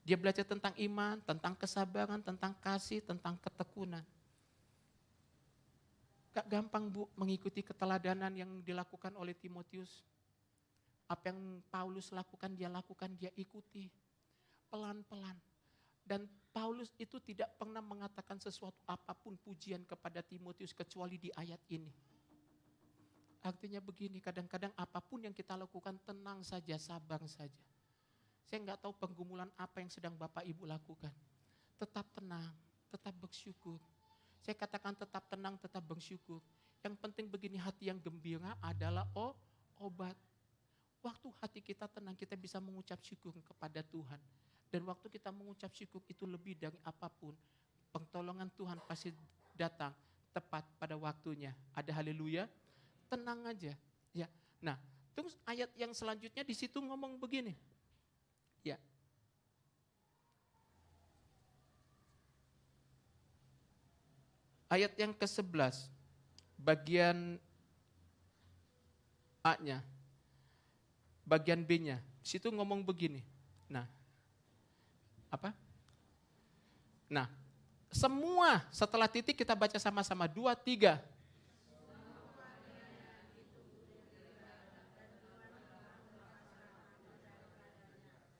Dia belajar tentang iman, tentang kesabaran, tentang kasih, tentang ketekunan. Gak gampang Bu mengikuti keteladanan yang dilakukan oleh Timotius. Apa yang Paulus lakukan, dia ikuti. Pelan-pelan. Dan Paulus itu tidak pernah mengatakan sesuatu apapun pujian kepada Timotius kecuali di ayat ini. Artinya begini, kadang-kadang apapun yang kita lakukan tenang saja, sabar saja. Saya nggak tahu pergumulan apa yang sedang Bapak Ibu lakukan. Tetap tenang, tetap bersyukur. Saya katakan tetap tenang, tetap bersyukur. Yang penting begini, hati yang gembira adalah obat. Waktu hati kita tenang, kita bisa mengucap syukur kepada Tuhan. Dan waktu kita mengucap syukur itu lebih dari apapun. Pertolongan Tuhan pasti datang tepat pada waktunya. Ada haleluya. Tenang aja. Ya. Nah, terus ayat yang selanjutnya di situ ngomong begini. Ya. Ayat yang ke-11, bagian A-nya, bagian B-nya. Di situ ngomong begini. Nah, apa? Nah, semua setelah titik kita baca sama-sama 2, 3.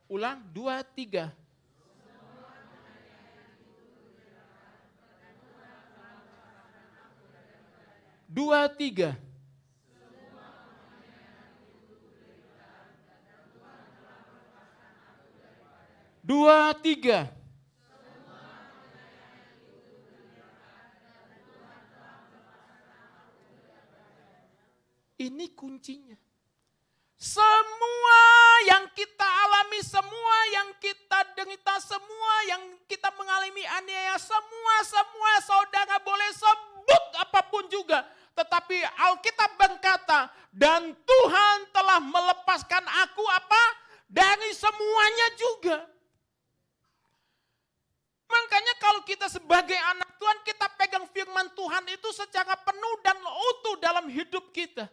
Ulang 2, 3. 2, 3. 2, 3. 2. Ini kuncinya. Semua yang kita alami, semua yang kita derita, semua yang kita mengalami aniaya, semua saudara boleh sebut apapun juga. Tetapi Alkitab berkata, dan Tuhan telah melepaskan aku apa? Dari semuanya juga. Makanya kalau kita sebagai anak Tuhan, kita pegang firman Tuhan itu secara penuh dan utuh dalam hidup kita.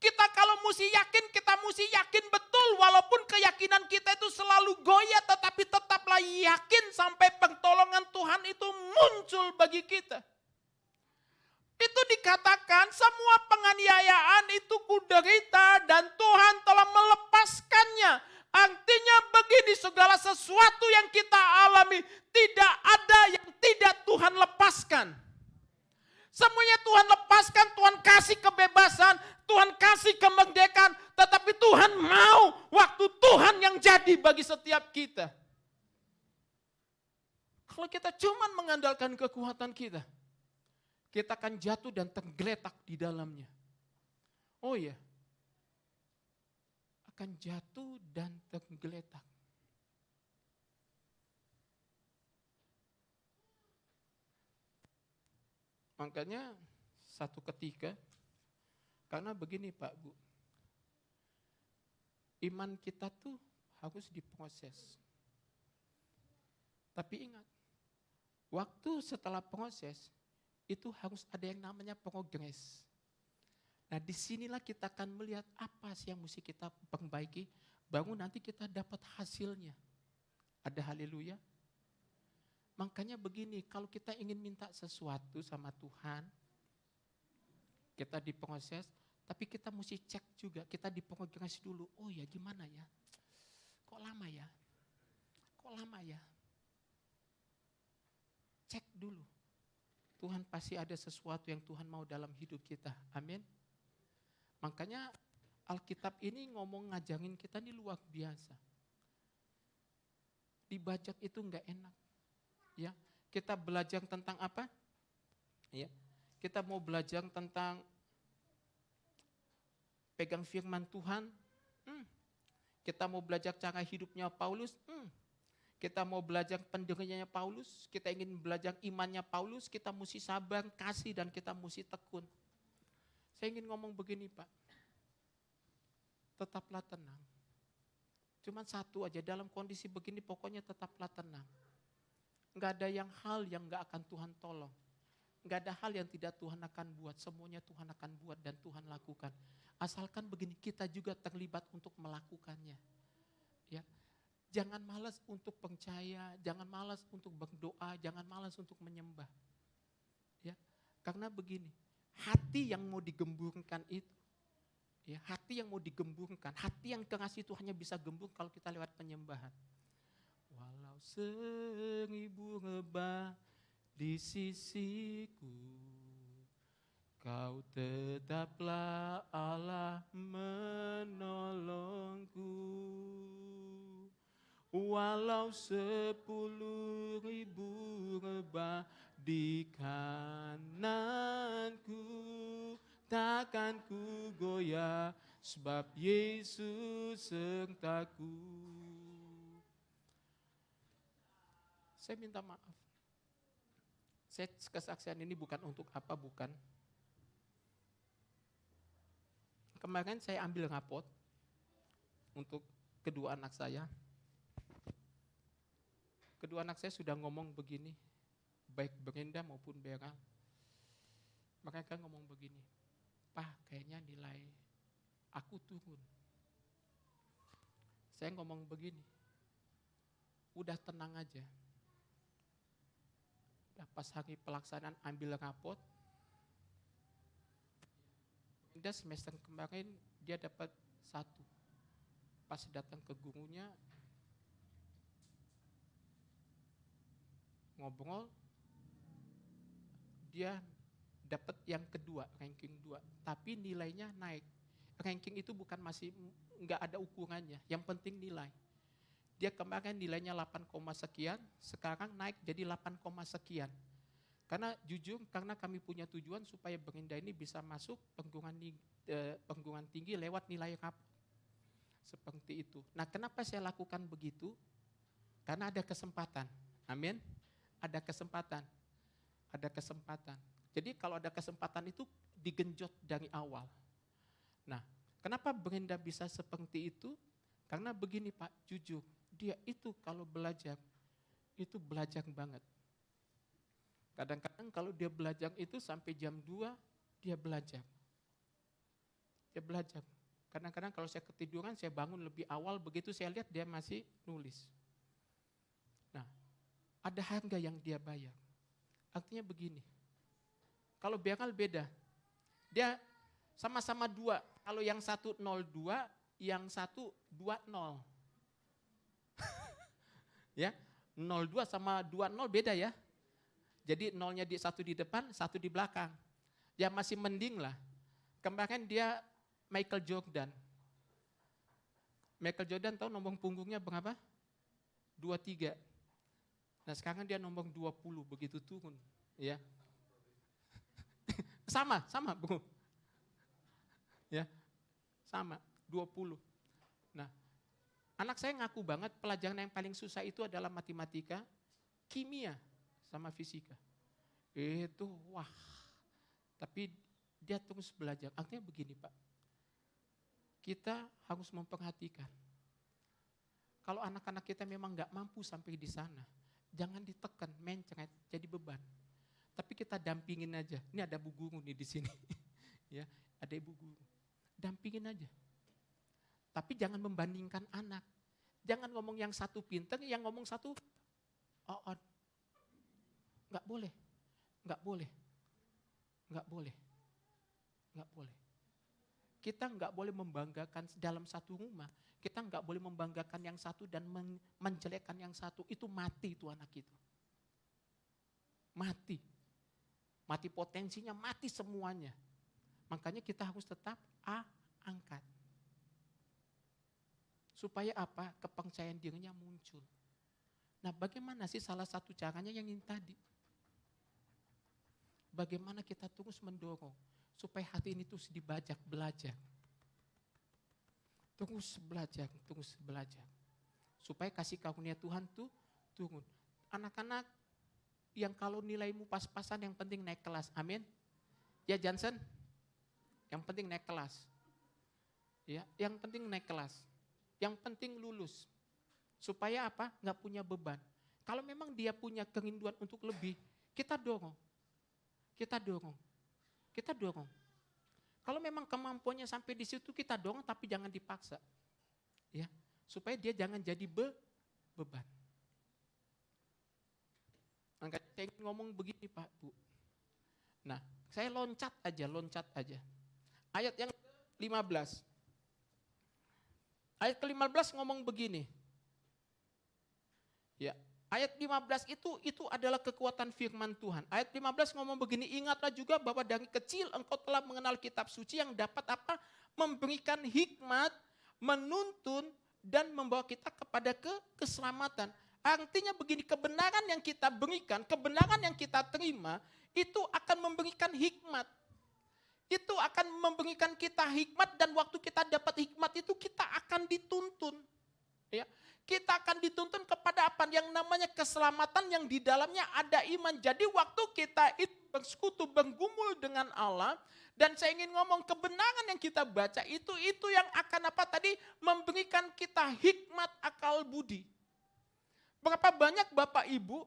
Kita kalau mesti yakin betul walaupun keyakinan kita itu selalu goyah, tetapi tetaplah yakin sampai pertolongan Tuhan itu muncul bagi kita. Itu dikatakan semua penganiayaan itu kuderita dan Tuhan telah melepaskannya. Artinya begini, segala sesuatu yang kita alami tidak ada yang tidak Tuhan lepaskan. Semuanya Tuhan lepaskan, Tuhan kasih kebebasan, Tuhan kasih kemerdekaan, tetapi Tuhan mau waktu Tuhan yang jadi bagi setiap kita. Kalau kita cuma mengandalkan kekuatan kita akan jatuh dan tergeletak di dalamnya. Oh ya, akan jatuh dan tergeletak. Makanya satu ketika, karena begini Pak Bu, iman kita tuh harus diproses. Tapi ingat, waktu setelah proses, itu harus ada yang namanya progres. Nah disinilah kita akan melihat apa sih yang mesti kita perbaiki, baru nanti kita dapat hasilnya. Ada haleluya. Makanya begini, kalau kita ingin minta sesuatu sama Tuhan, kita diproses, tapi kita mesti cek juga, kita diprogres dulu. Oh ya gimana ya? Kok lama ya? Kok lama ya? Cek dulu. Tuhan pasti ada sesuatu yang Tuhan mau dalam hidup kita. Amin. Makanya Alkitab ini ngomong ngajarin kita ini luar biasa. Dibajak itu enggak enak. Ya, kita belajar tentang apa? Ya. Kita mau belajar tentang pegang firman Tuhan. Kita mau belajar cara hidupnya Paulus. Kita mau belajar pendengarannya Paulus. Kita ingin belajar imannya Paulus. Kita mesti sabar, kasih, dan kita mesti tekun. Saya ingin ngomong begini Pak. Tetaplah tenang. Cuman satu aja, dalam kondisi begini pokoknya tetaplah tenang. Enggak ada hal yang enggak akan Tuhan tolong. Enggak ada hal yang tidak Tuhan akan buat. Semuanya Tuhan akan buat dan Tuhan lakukan. Asalkan begini, kita juga terlibat untuk melakukannya. Ya. Jangan malas untuk percaya, jangan malas untuk berdoa, jangan malas untuk menyembah. Ya. Karena begini, hati yang mau digemburkan itu, ya, hati yang mau digemburkan, hati yang keras itu hanya bisa gembur kalau kita lewat penyembahan. Walau 1000 rebah di sisiku, Kau tetaplah Allah menolongku. Walau 10.000 rebah di kananku, takkan ku goyah, sebab Yesus sertaku. Saya minta maaf. Saya kesaksian ini bukan untuk apa, bukan. Kemarin saya ambil rapot untuk kedua anak saya. Kedua anak saya sudah ngomong begini, baik Brenda maupun Bera. Mereka ngomong begini, Pak kayaknya nilai aku turun. Saya ngomong begini, udah tenang aja. Udah pas hari pelaksanaan ambil rapot, Brenda semester kemarin dia dapat 1. Pas datang ke gurunya, ngobrol, dia dapat yang kedua, ranking 2, tapi nilainya naik. Ranking itu bukan masih, enggak ada ukurannya, yang penting nilai. Dia kemarin nilainya 8, sekian, sekarang naik jadi 8, sekian. Karena jujur, karena kami punya tujuan supaya Brenda ini bisa masuk perguruan tinggi lewat nilai rapot. Seperti itu. Nah kenapa saya lakukan begitu? Karena ada kesempatan. Amin. Ada kesempatan. Ada kesempatan. Jadi kalau ada kesempatan itu digenjot dari awal. Nah, kenapa Brenda bisa seperti itu? Karena begini Pak, jujur, dia itu kalau belajar, itu belajar banget. Kadang-kadang kalau dia belajar itu sampai jam 2, dia belajar. Dia belajar. Kadang-kadang kalau saya ketiduran, saya bangun lebih awal, begitu saya lihat dia masih nulis. Nah, ada harga yang dia bayar. Artinya begini, kalau Beral beda, dia sama-sama 2, kalau yang satu 02, yang satu 20. Ya, 02 sama 20 beda ya. Jadi 0-nya satu di depan, 1 di belakang. Ya masih mending lah. Kemarin dia Michael Jordan. Michael Jordan tahu nomor punggungnya berapa? 23. Nah sekarang dia nomor 20, begitu turun. Ya. Sama bro. Ya, sama, 20. Nah, anak saya ngaku banget pelajaran yang paling susah itu adalah matematika, kimia, sama fisika. Itu wah. Tapi dia terus belajar. Artinya begini Pak, kita harus memperhatikan. Kalau anak-anak kita memang gak mampu sampai di sana, Jangan ditekan, mencret, jadi beban. Tapi kita dampingin aja. Ini ada Bu Guru nih di sini. Ya, ada Ibu Guru. Dampingin aja. Tapi jangan membandingkan anak. Jangan ngomong yang satu pintar, yang ngomong satu on. Enggak boleh. Enggak boleh. Enggak boleh. Enggak boleh. Kita enggak boleh membanggakan dalam satu rumah. Kita enggak boleh membanggakan yang satu dan menjelekkan yang satu. Itu mati itu anak itu. Mati. Mati potensinya, mati semuanya. Makanya kita harus tetap angkat. Supaya apa? Kepercayaan dirinya muncul. Nah, bagaimana sih salah satu caranya yang ini tadi? Bagaimana kita terus mendorong supaya hati ini terus belajar. Terus belajar. Supaya kasih karunia Tuhan tuh turun. Anak-anak yang kalau nilaimu pas-pasan yang penting naik kelas. Amin. Ya Johnson? Yang penting naik kelas. Ya, yang penting naik kelas. Yang penting lulus. Supaya apa? Enggak punya beban. Kalau memang dia punya kerinduan untuk lebih, kita dorong. Kalau memang kemampuannya sampai di situ kita dorong, tapi jangan dipaksa. Ya, supaya dia jangan jadi beban. Makanya saya ingin ngomong begini Pak, Bu. Nah, saya loncat aja. Ayat yang 15. Ayat ke-15 ngomong begini. Ya, ayat 15 itu adalah kekuatan firman Tuhan. Ayat 15 ngomong begini, ingatlah juga bahwa dari kecil engkau telah mengenal kitab suci yang dapat apa? Memberikan hikmat, menuntun, dan membawa kita kepada keselamatan. Artinya begini, kebenaran yang kita berikan, kebenaran yang kita terima, itu akan memberikan hikmat. Itu akan memberikan kita hikmat dan waktu kita dapat hikmat itu kita akan dituntun. Ya, kita akan dituntun kepada apa? Yang namanya keselamatan yang di dalamnya ada iman. Jadi waktu kita itu bersekutu, bergumul dengan Allah, dan saya ingin ngomong kebenaran yang kita baca itu yang akan apa tadi? Memberikan kita hikmat akal budi. Berapa banyak Bapak Ibu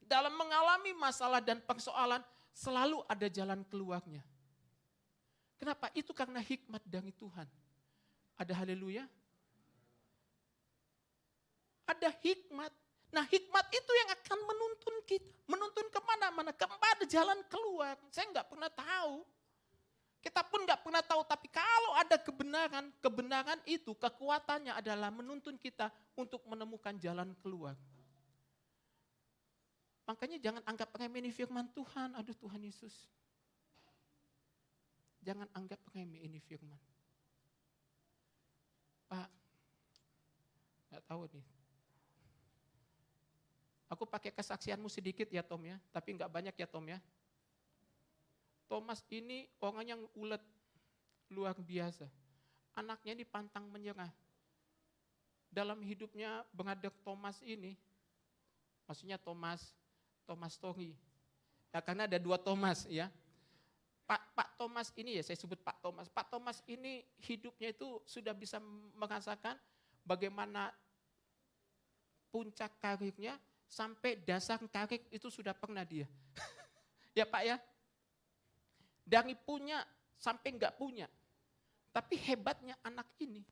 dalam mengalami masalah dan persoalan selalu ada jalan keluarnya. Kenapa? Itu karena hikmat dari Tuhan. Ada haleluya? Ada hikmat. Nah, hikmat itu yang akan menuntun kita. Menuntun kemana-mana, kepada jalan keluar. Saya enggak pernah tahu. Kita pun enggak pernah tahu, tapi kalau ada kebenaran, kebenaran itu kekuatannya adalah menuntun kita untuk menemukan jalan keluar. Makanya jangan anggap remeh ini firman Tuhan. Aduh Tuhan Yesus. Jangan anggap remeh ini firman. Pak, enggak tahu nih. Aku pakai kesaksianmu sedikit ya Tom ya, tapi enggak banyak ya Tom ya. Thomas ini orang yang ulet, luar biasa. Anaknya ini pantang menyerah. Dalam hidupnya Bernadette Thomas ini, maksudnya Thomas Tori. Ya, karena ada 2 Thomas ya. Pak Thomas ini ya, saya sebut Pak Thomas. Pak Thomas ini hidupnya itu sudah bisa merasakan bagaimana puncak karirnya sampai dasar karir itu sudah pernah dia. Ya Pak ya. Dari punya sampai enggak punya. Tapi hebatnya anak ini,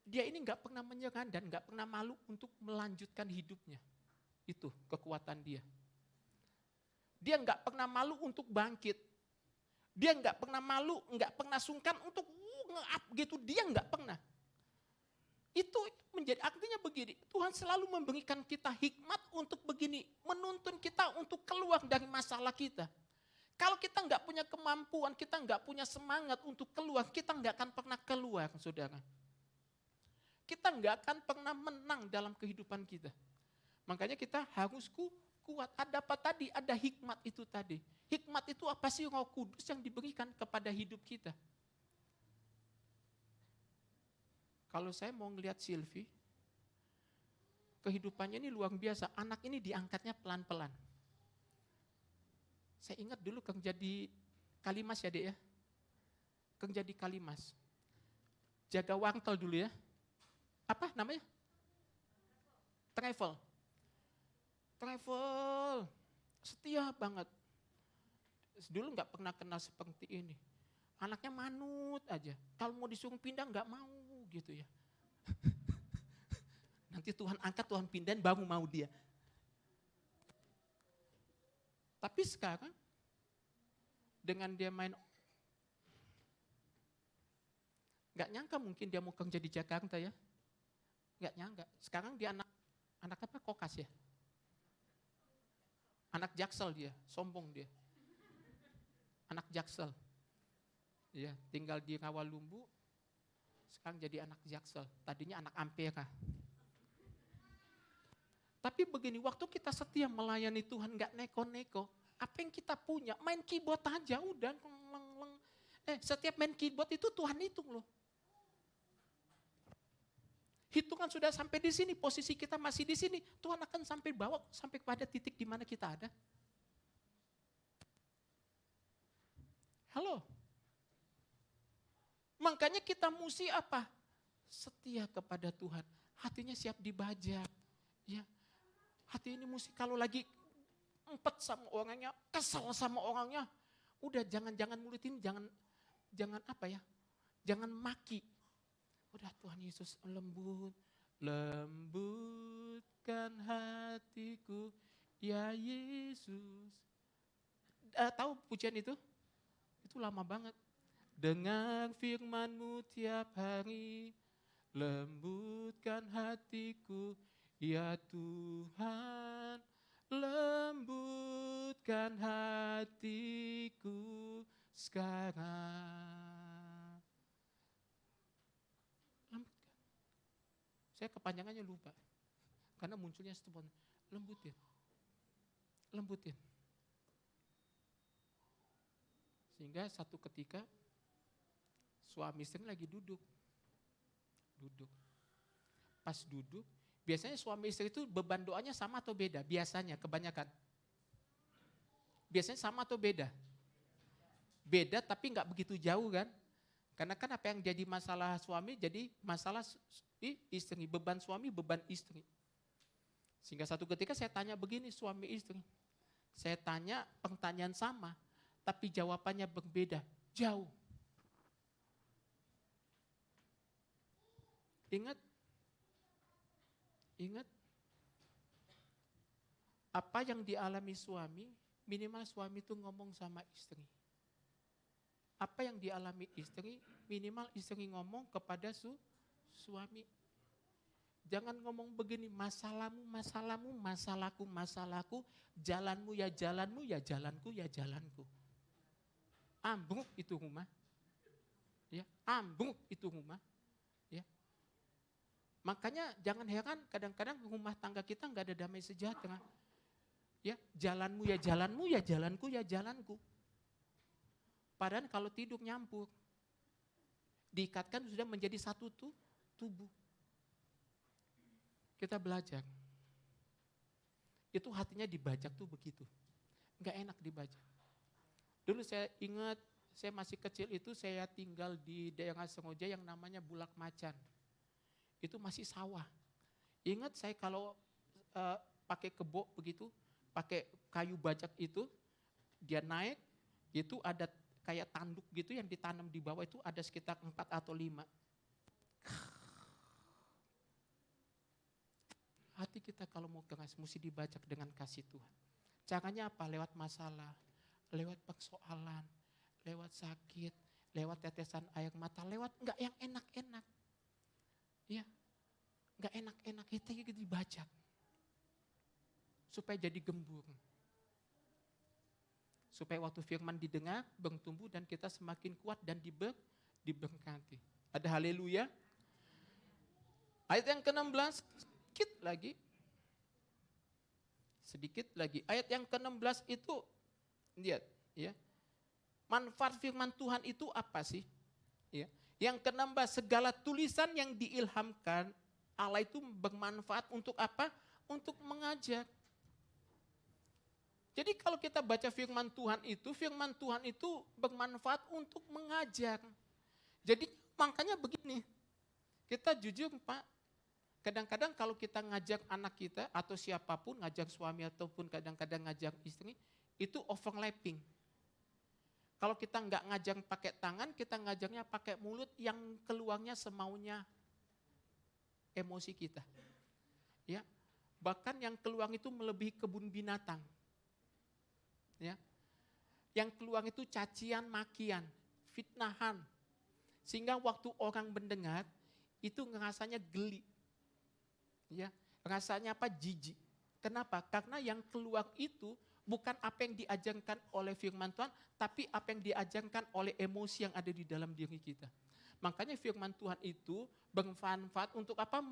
dia ini enggak pernah menyerah dan enggak pernah malu untuk melanjutkan hidupnya. Itu kekuatan dia. Dia enggak pernah malu untuk bangkit. Dia enggak pernah malu, enggak pernah sungkan untuk nge-up gitu, dia enggak pernah. Itu menjadi artinya begini, Tuhan selalu memberikan kita hikmat untuk begini, menuntun kita untuk keluar dari masalah kita. Kalau kita enggak punya kemampuan, kita enggak punya semangat untuk keluar, kita enggak akan pernah keluar, saudara. Kita enggak akan pernah menang dalam kehidupan kita. Makanya kita harus kuat. Ada apa tadi? Ada hikmat itu tadi. Hikmat itu apa sih? Roh Kudus yang diberikan kepada hidup kita. Kalau saya mau ngelihat Sylvie, kehidupannya ini luar biasa. Anak ini diangkatnya pelan-pelan. Saya ingat dulu Kang jadi Kalimas ya Dek ya. Kang jadi Kalimas. Jaga wangtel dulu ya. Apa namanya? Travel, setia banget. Dulu nggak pernah kenal seperti ini. Anaknya manut aja. Kalau mau disuruh pindah nggak mau gitu ya. Nanti Tuhan angkat, Tuhan pindahin baru mau dia. Tapi sekarang dengan dia main, nggak nyangka mungkin dia mau kerja di Jakarta ya. Nggak nyangka. Sekarang dia anak apa? Kokas ya. Anak Jaksel dia, sombong dia. Anak Jaksel. Ya, tinggal di Rawalumbu, sekarang jadi anak Jaksel. Tadinya anak Ampera. Tapi begini, waktu kita setia melayani Tuhan nggak neko-neko, apa yang kita punya, main keyboard aja udah. Setiap main keyboard itu Tuhan hitung loh. Hitungan sudah sampai di sini, posisi kita masih di sini, Tuhan akan sampai bawa sampai pada titik di mana kita ada. Halo. Makanya kita mesti apa? Setia kepada Tuhan. Hatinya siap dibajak. Ya. Hati ini mesti kalau lagi empet sama orangnya, kesal sama orangnya, udah jangan mulut ini jangan apa ya? Jangan maki. Udah Tuhan Yesus lembutkan hatiku ya Yesus. Tahu pujian itu? Itu lama banget. Dengar firman-Mu tiap hari, lembutkan hatiku ya Tuhan, lembutkan hatiku sekarang. Lembutkan. Saya kepanjangannya lupa. Karena munculnya spontan. Lembutin. Sehingga satu ketika suami istri lagi duduk. Pas duduk, biasanya suami istri itu beban doanya sama atau beda? Biasanya, kebanyakan. Biasanya sama atau beda? Beda tapi nggak begitu jauh kan? Karena kan apa yang jadi masalah suami jadi masalah istri. Beban suami, beban istri. Sehingga satu ketika saya tanya begini suami istri. Saya tanya pertanyaan sama, tapi jawabannya berbeda, jauh. Ingat, apa yang dialami suami, minimal suami itu ngomong sama istri. Apa yang dialami istri, minimal istri ngomong kepada suami. Jangan ngomong begini, masalahmu, masalahku, jalanmu, ya jalanku, ya jalanku. Ambruk itu rumah. Ya, ambruk itu rumah. Ya. Makanya jangan heran kadang-kadang rumah tangga kita nggak ada damai sejahtera. Ya, jalanmu, ya jalanku, ya jalanku. Padahal kalau tidur nyampur, diikatkan sudah menjadi satu tubuh. Kita belajar. Itu hatinya dibajak tuh begitu. Enggak enak dibajak. Dulu saya ingat, saya masih kecil itu saya tinggal di daerah Sengoja yang namanya Bulak Macan. Itu masih sawah. Ingat saya kalau pakai kebo begitu, pakai kayu bajak itu, dia naik, itu ada kayak tanduk gitu yang ditanam di bawah itu ada sekitar 4 atau 5. Hati kita kalau mau keras mesti dibajak dengan kasih Tuhan. Caranya apa? Lewat masalah, lewat persoalan, lewat sakit, lewat tetesan air mata, lewat enggak yang enak-enak. Ya, enggak enak-enak kita dibajak. Supaya jadi gembur. Supaya waktu firman didengar, bertumbuh dan kita semakin kuat dan diberkati. Ada haleluya. Ayat yang ke-16, sedikit lagi. Ayat yang ke-16 itu, lihat ya. Manfaat firman Tuhan itu apa sih? Ya. Yang ke-16, segala tulisan yang diilhamkan Allah itu bermanfaat untuk apa? Untuk mengajar. Jadi kalau kita baca firman Tuhan itu bermanfaat untuk mengajar. Jadi makanya begini, kita jujur Pak, kadang-kadang kalau kita ngajak anak kita atau siapapun, ngajak suami ataupun kadang-kadang ngajak istri, itu overlapping. Kalau kita nggak ngajak pakai tangan, kita ngajaknya pakai mulut yang keluarnya semaunya emosi kita. Ya, bahkan yang keluar itu melebihi kebun binatang. Ya, yang keluar itu cacian, makian, fitnahan. Sehingga waktu orang mendengar, itu ngerasanya geli. Ya, rasanya apa? Jijik. Kenapa? Karena yang keluar itu bukan apa yang diajarkan oleh firman Tuhan, tapi apa yang diajarkan oleh emosi yang ada di dalam diri kita. Makanya firman Tuhan itu bermanfaat untuk apa?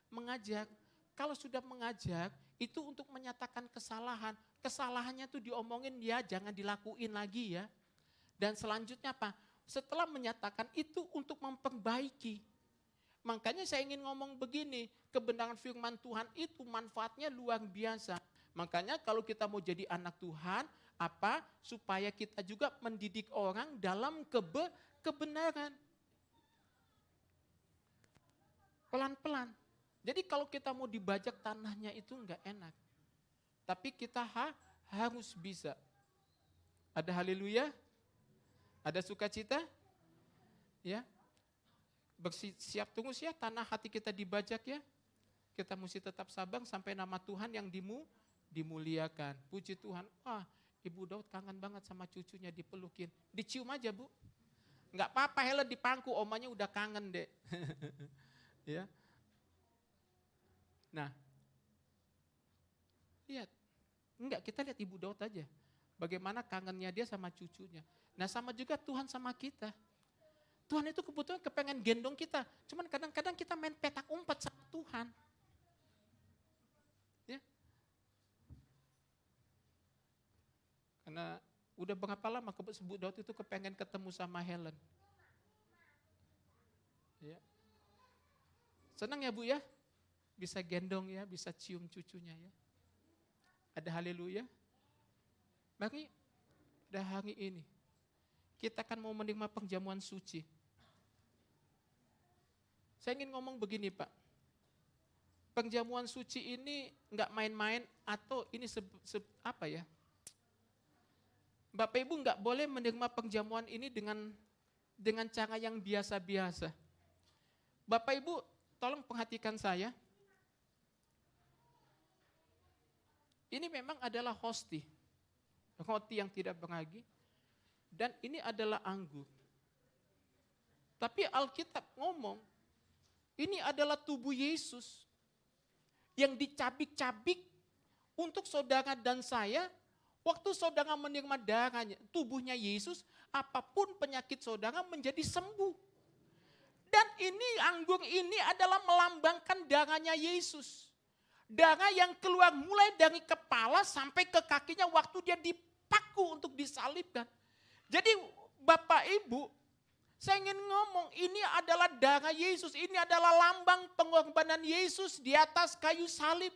Mengajak. Kalau sudah mengajak, itu untuk menyatakan kesalahan. Kesalahannya itu diomongin ya, jangan dilakuin lagi ya. Dan selanjutnya apa? Setelah menyatakan itu untuk memperbaiki. Makanya saya ingin ngomong begini, kebenaran firman Tuhan itu manfaatnya luar biasa. Makanya kalau kita mau jadi anak Tuhan, apa? Supaya kita juga mendidik orang dalam kebenaran. Pelan-pelan. Jadi kalau kita mau dibajak tanahnya itu enggak enak. Tapi kita harus bisa. Ada haleluya? Ada sukacita? Ya. Bersiap tunggu ya tanah hati kita dibajak ya. Kita mesti tetap sabar sampai nama Tuhan yang dimuliakan. Puji Tuhan. Wah, Ibu Daud kangen banget sama cucunya dipelukin. Dicium aja Bu. Enggak apa-apa Helen di pangku, omanya udah kangen deh. Ya. Nah. Lihat. Enggak, kita lihat Ibu Daud aja. Bagaimana kangennya dia sama cucunya. Nah sama juga Tuhan sama kita. Tuhan itu kebetulan kepengen gendong kita. Cuman kadang-kadang kita main petak umpet sama Tuhan. Ya. Karena udah berapa lama Ibu Daud itu kepengen ketemu sama Helen. Ya. Senang ya Bu ya? Bisa gendong ya, bisa cium cucunya ya. Ada haleluya. Mari pada hari ini kita akan mau menerima penjamuan suci. Saya ingin ngomong begini Pak. Penjamuan suci ini enggak main-main atau ini apa ya? Bapak Ibu enggak boleh menerima penjamuan ini dengan cara yang biasa-biasa. Bapak Ibu tolong perhatikan saya. Ini memang adalah hosti. Roti yang tidak beragi. Dan ini adalah anggur. Tapi Alkitab ngomong, ini adalah tubuh Yesus yang dicabik-cabik untuk saudara dan saya. Waktu saudara menerima darahnya, tubuhnya Yesus, apapun penyakit saudara menjadi sembuh. Dan ini anggur ini adalah melambangkan darahnya Yesus. Darah yang keluar mulai dari kepala sampai ke kakinya waktu dia dipaku untuk disalibkan. Jadi Bapak Ibu, saya ingin ngomong ini adalah darah Yesus, ini adalah lambang pengorbanan Yesus di atas kayu salib.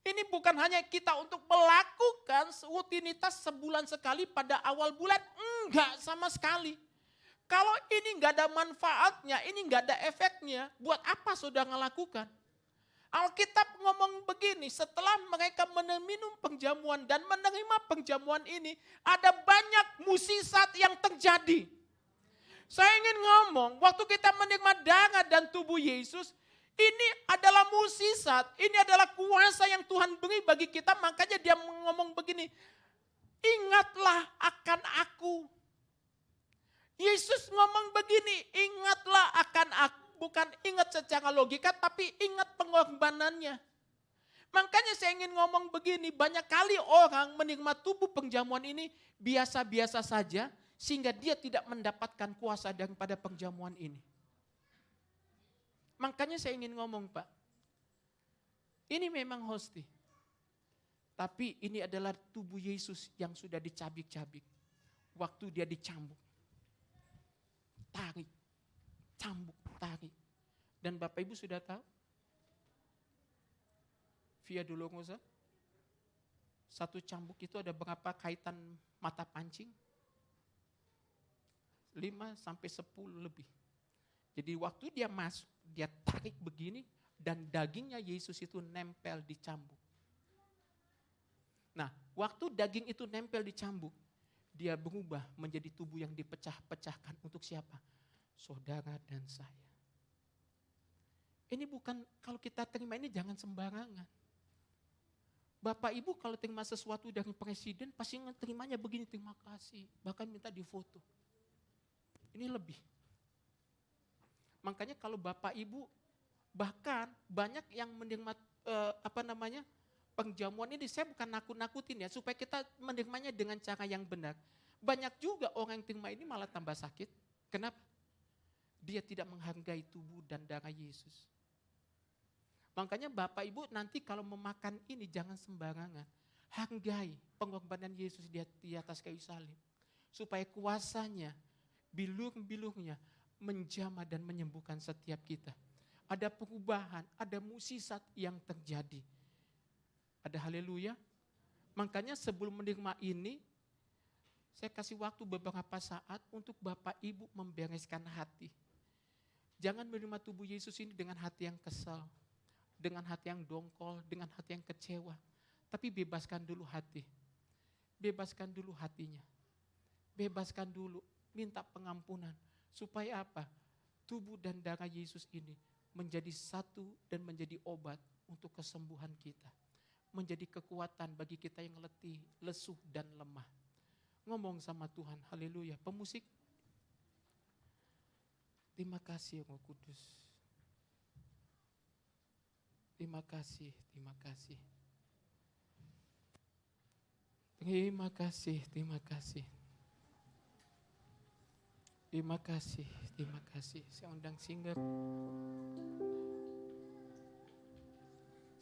Ini bukan hanya kita untuk melakukan rutinitas sebulan sekali pada awal bulan, enggak sama sekali. Kalau ini enggak ada manfaatnya, ini enggak ada efeknya, buat apa saudara lakukan? Alkitab ngomong begini, setelah mereka minum penjamuan dan menerima penjamuan ini, ada banyak mukjizat yang terjadi. Saya ingin ngomong, waktu kita menerima darah dan tubuh Yesus, ini adalah mukjizat, ini adalah kuasa yang Tuhan beri bagi kita, makanya dia ngomong begini, ingatlah akan aku. Yesus ngomong begini, ingatlah akan aku. Bukan ingat secara logika, tapi ingat pengorbanannya. Makanya saya ingin ngomong begini, banyak kali orang menikmati tubuh penjamuan ini biasa-biasa saja, sehingga dia tidak mendapatkan kuasa daripada penjamuan ini. Makanya saya ingin ngomong Pak, ini memang hosti. Tapi ini adalah tubuh Yesus yang sudah dicabik-cabik. Waktu dia dicambuk. Tarik, cambuk. Tarik. Dan Bapak Ibu sudah tahu? Via Dolorosa, satu cambuk itu ada berapa kaitan mata pancing? 5 sampai 10 lebih. Jadi waktu dia masuk, dia tarik begini, dan dagingnya Yesus itu nempel di cambuk. Nah, waktu daging itu nempel di cambuk, dia berubah menjadi tubuh yang dipecah-pecahkan untuk siapa? Saudara dan saya. Ini bukan, kalau kita terima ini jangan sembarangan. Bapak Ibu kalau terima sesuatu dari presiden pasti terimanya begini, terima kasih. Bahkan minta difoto. Ini lebih. Makanya kalau Bapak Ibu, bahkan banyak yang menerima penjamuan ini, saya bukan nakut-nakutin ya, supaya kita menerimanya dengan cara yang benar. Banyak juga orang yang terima ini malah tambah sakit. Kenapa? Dia tidak menghargai tubuh dan darah Yesus. Makanya Bapak Ibu nanti kalau memakan ini jangan sembarangan. Hargai pengorbanan Yesus di atas kayu salib. Supaya kuasanya, bilur-bilurnya menjamah dan menyembuhkan setiap kita. Ada perubahan, ada mukjizat yang terjadi. Ada haleluya. Makanya sebelum menerima ini, saya kasih waktu beberapa saat untuk Bapak Ibu membereskan hati. Jangan menerima tubuh Yesus ini dengan hati yang kesal, dengan hati yang dongkol, dengan hati yang kecewa. Tapi bebaskan dulu hati. Bebaskan dulu hatinya. Bebaskan dulu, minta pengampunan. Supaya apa? Tubuh dan darah Yesus ini menjadi satu dan menjadi obat untuk kesembuhan kita. Menjadi kekuatan bagi kita yang letih, lesuh dan lemah. Ngomong sama Tuhan, haleluya. Pemusik, terima kasih Roh Kudus. Terima kasih, terima kasih. Terima kasih, terima kasih. Terima kasih, terima kasih. Saya undang singer.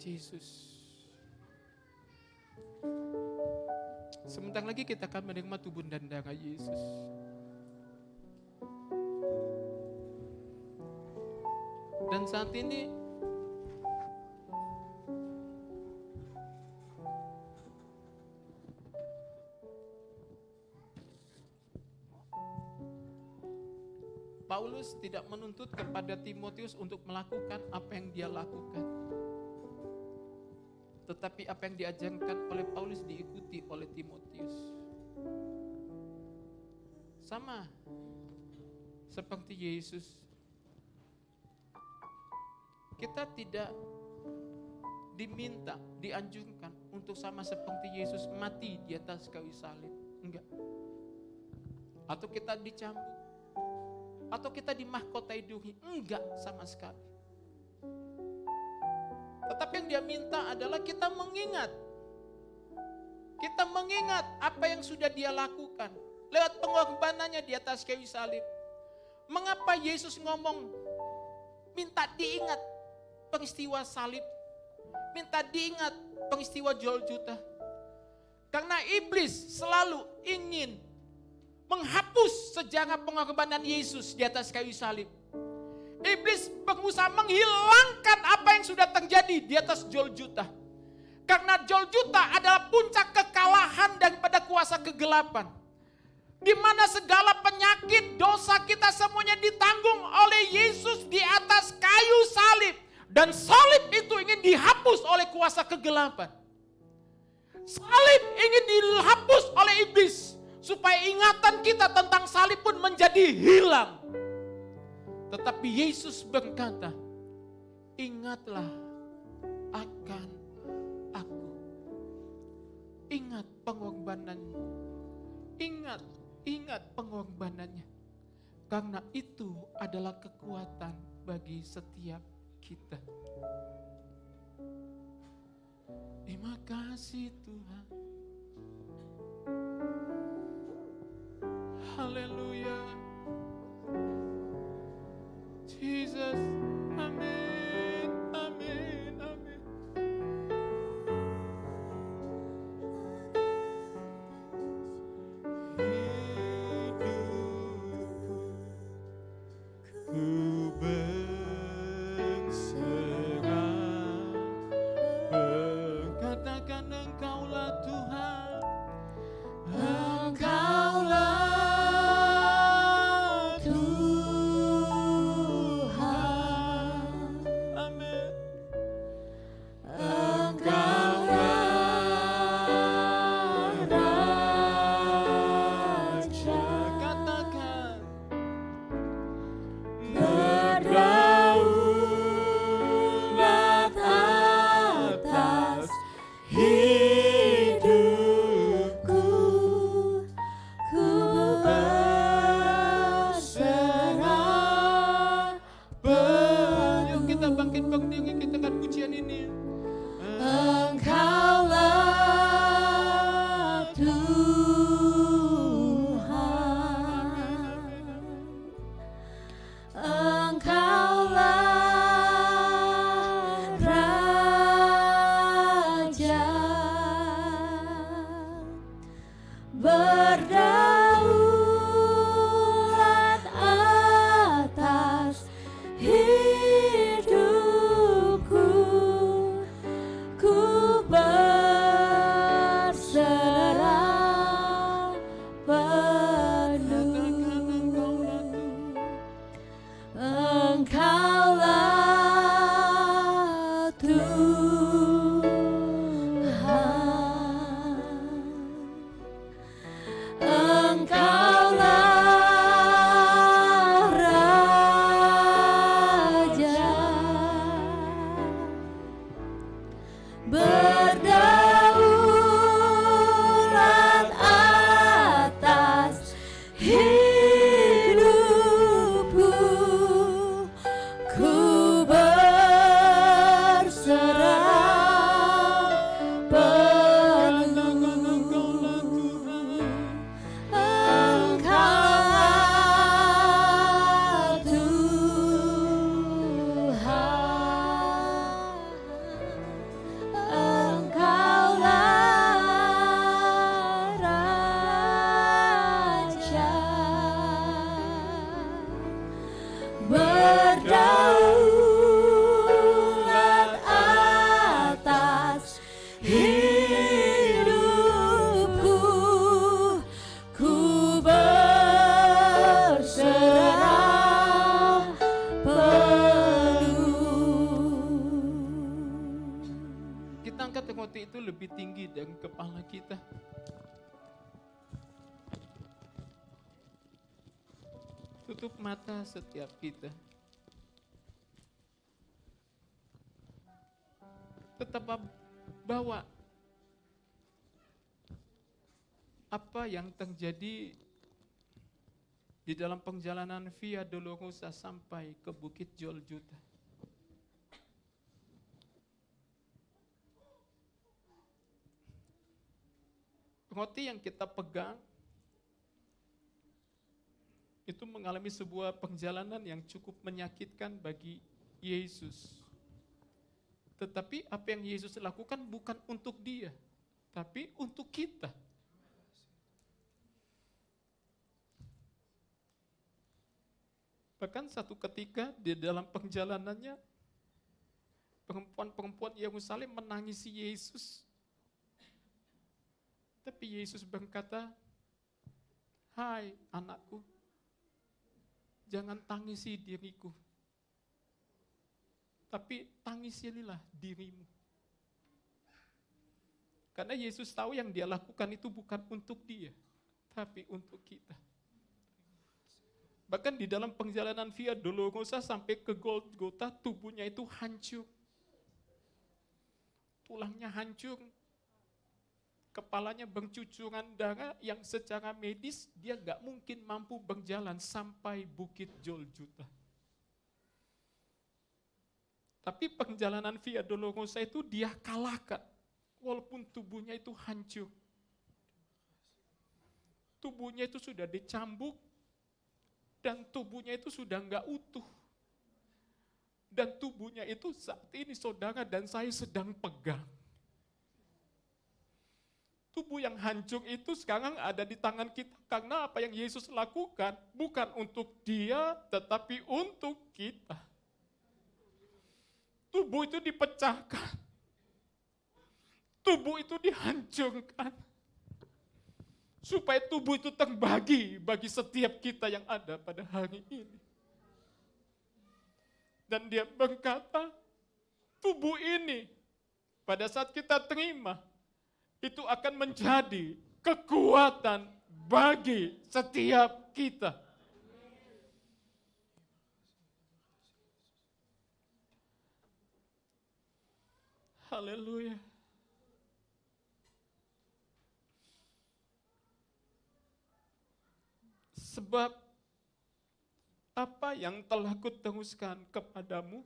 Yesus. Sebentar lagi kita akan menerima tubuh dan darah Yesus. Dan saat ini Paulus tidak menuntut kepada Timotius untuk melakukan apa yang dia lakukan. Tetapi apa yang diajarkan oleh Paulus diikuti oleh Timotius. Sama seperti Yesus. Kita tidak diminta, dianjurkan untuk sama seperti Yesus mati di atas kayu salib. Enggak. Atau kita dicambuk. Atau kita dimahkotai duri. Enggak sama sekali. Tetapi yang dia minta adalah kita mengingat. Kita mengingat apa yang sudah dia lakukan. Lewat pengorbanannya di atas kayu salib. Mengapa Yesus ngomong, minta diingat peristiwa salib. Minta diingat peristiwa Golgota. Karena iblis selalu ingin menghapus sejarah pengorbanan Yesus di atas kayu salib. Iblis berusaha menghilangkan apa yang sudah terjadi di atas Golgota. Karena Golgota adalah puncak kekalahan daripada kuasa kegelapan. Di mana segala penyakit dosa kita semuanya ditanggung oleh Yesus di atas kayu salib. Dan salib itu ingin dihapus oleh kuasa kegelapan. Salib ingin dihapus oleh iblis. Supaya ingatan kita tentang salib pun menjadi hilang. Tetapi Yesus berkata, ingatlah akan aku. Ingat pengorbanannya. Ingat pengorbanannya. Karena itu adalah kekuatan bagi setiap kita. Terima kasih Tuhan. Haleluya. Jesus, amin, amin, amin. Ku berserah, Katakan Engkaulah Tuhan. Engkaulah Tutup mata setiap kita. Tetap bawa apa yang terjadi di dalam perjalanan Via Dolorosa sampai ke Bukit Golgota. Roti yang kita pegang itu mengalami sebuah perjalanan yang cukup menyakitkan bagi Yesus. Tetapi apa yang Yesus lakukan bukan untuk dia, tapi untuk kita. Bahkan satu ketika di dalam perjalanannya, perempuan-perempuan Yerusalem menangisi Yesus. Tapi Yesus berkata, "Hai anakku, jangan tangisi diriku, tapi tangisilah dirimu." Karena Yesus tahu yang dia lakukan itu bukan untuk dia, tapi untuk kita. Bahkan di dalam perjalanan Via Dolorosa sampai ke Golgota, tubuhnya itu hancur. Tulangnya hancur, kepalanya bercucuran darah yang secara medis dia gak mungkin mampu berjalan sampai Bukit Golgota. Tapi perjalanan Via Dolorosa itu dia kalahkan, walaupun tubuhnya itu hancur. Tubuhnya itu sudah dicambuk, dan tubuhnya itu sudah gak utuh. Dan tubuhnya itu saat ini saudara dan saya sedang pegang. Tubuh yang hancur itu sekarang ada di tangan kita karena apa yang Yesus lakukan bukan untuk dia tetapi untuk kita. Tubuh itu dipecahkan. Tubuh itu dihancurkan. Supaya tubuh itu terbagi bagi setiap kita yang ada pada hari ini. Dan dia berkata, tubuh ini pada saat kita terima, itu akan menjadi kekuatan bagi setiap kita. Haleluya. Sebab apa yang telah kuteruskan kepadamu,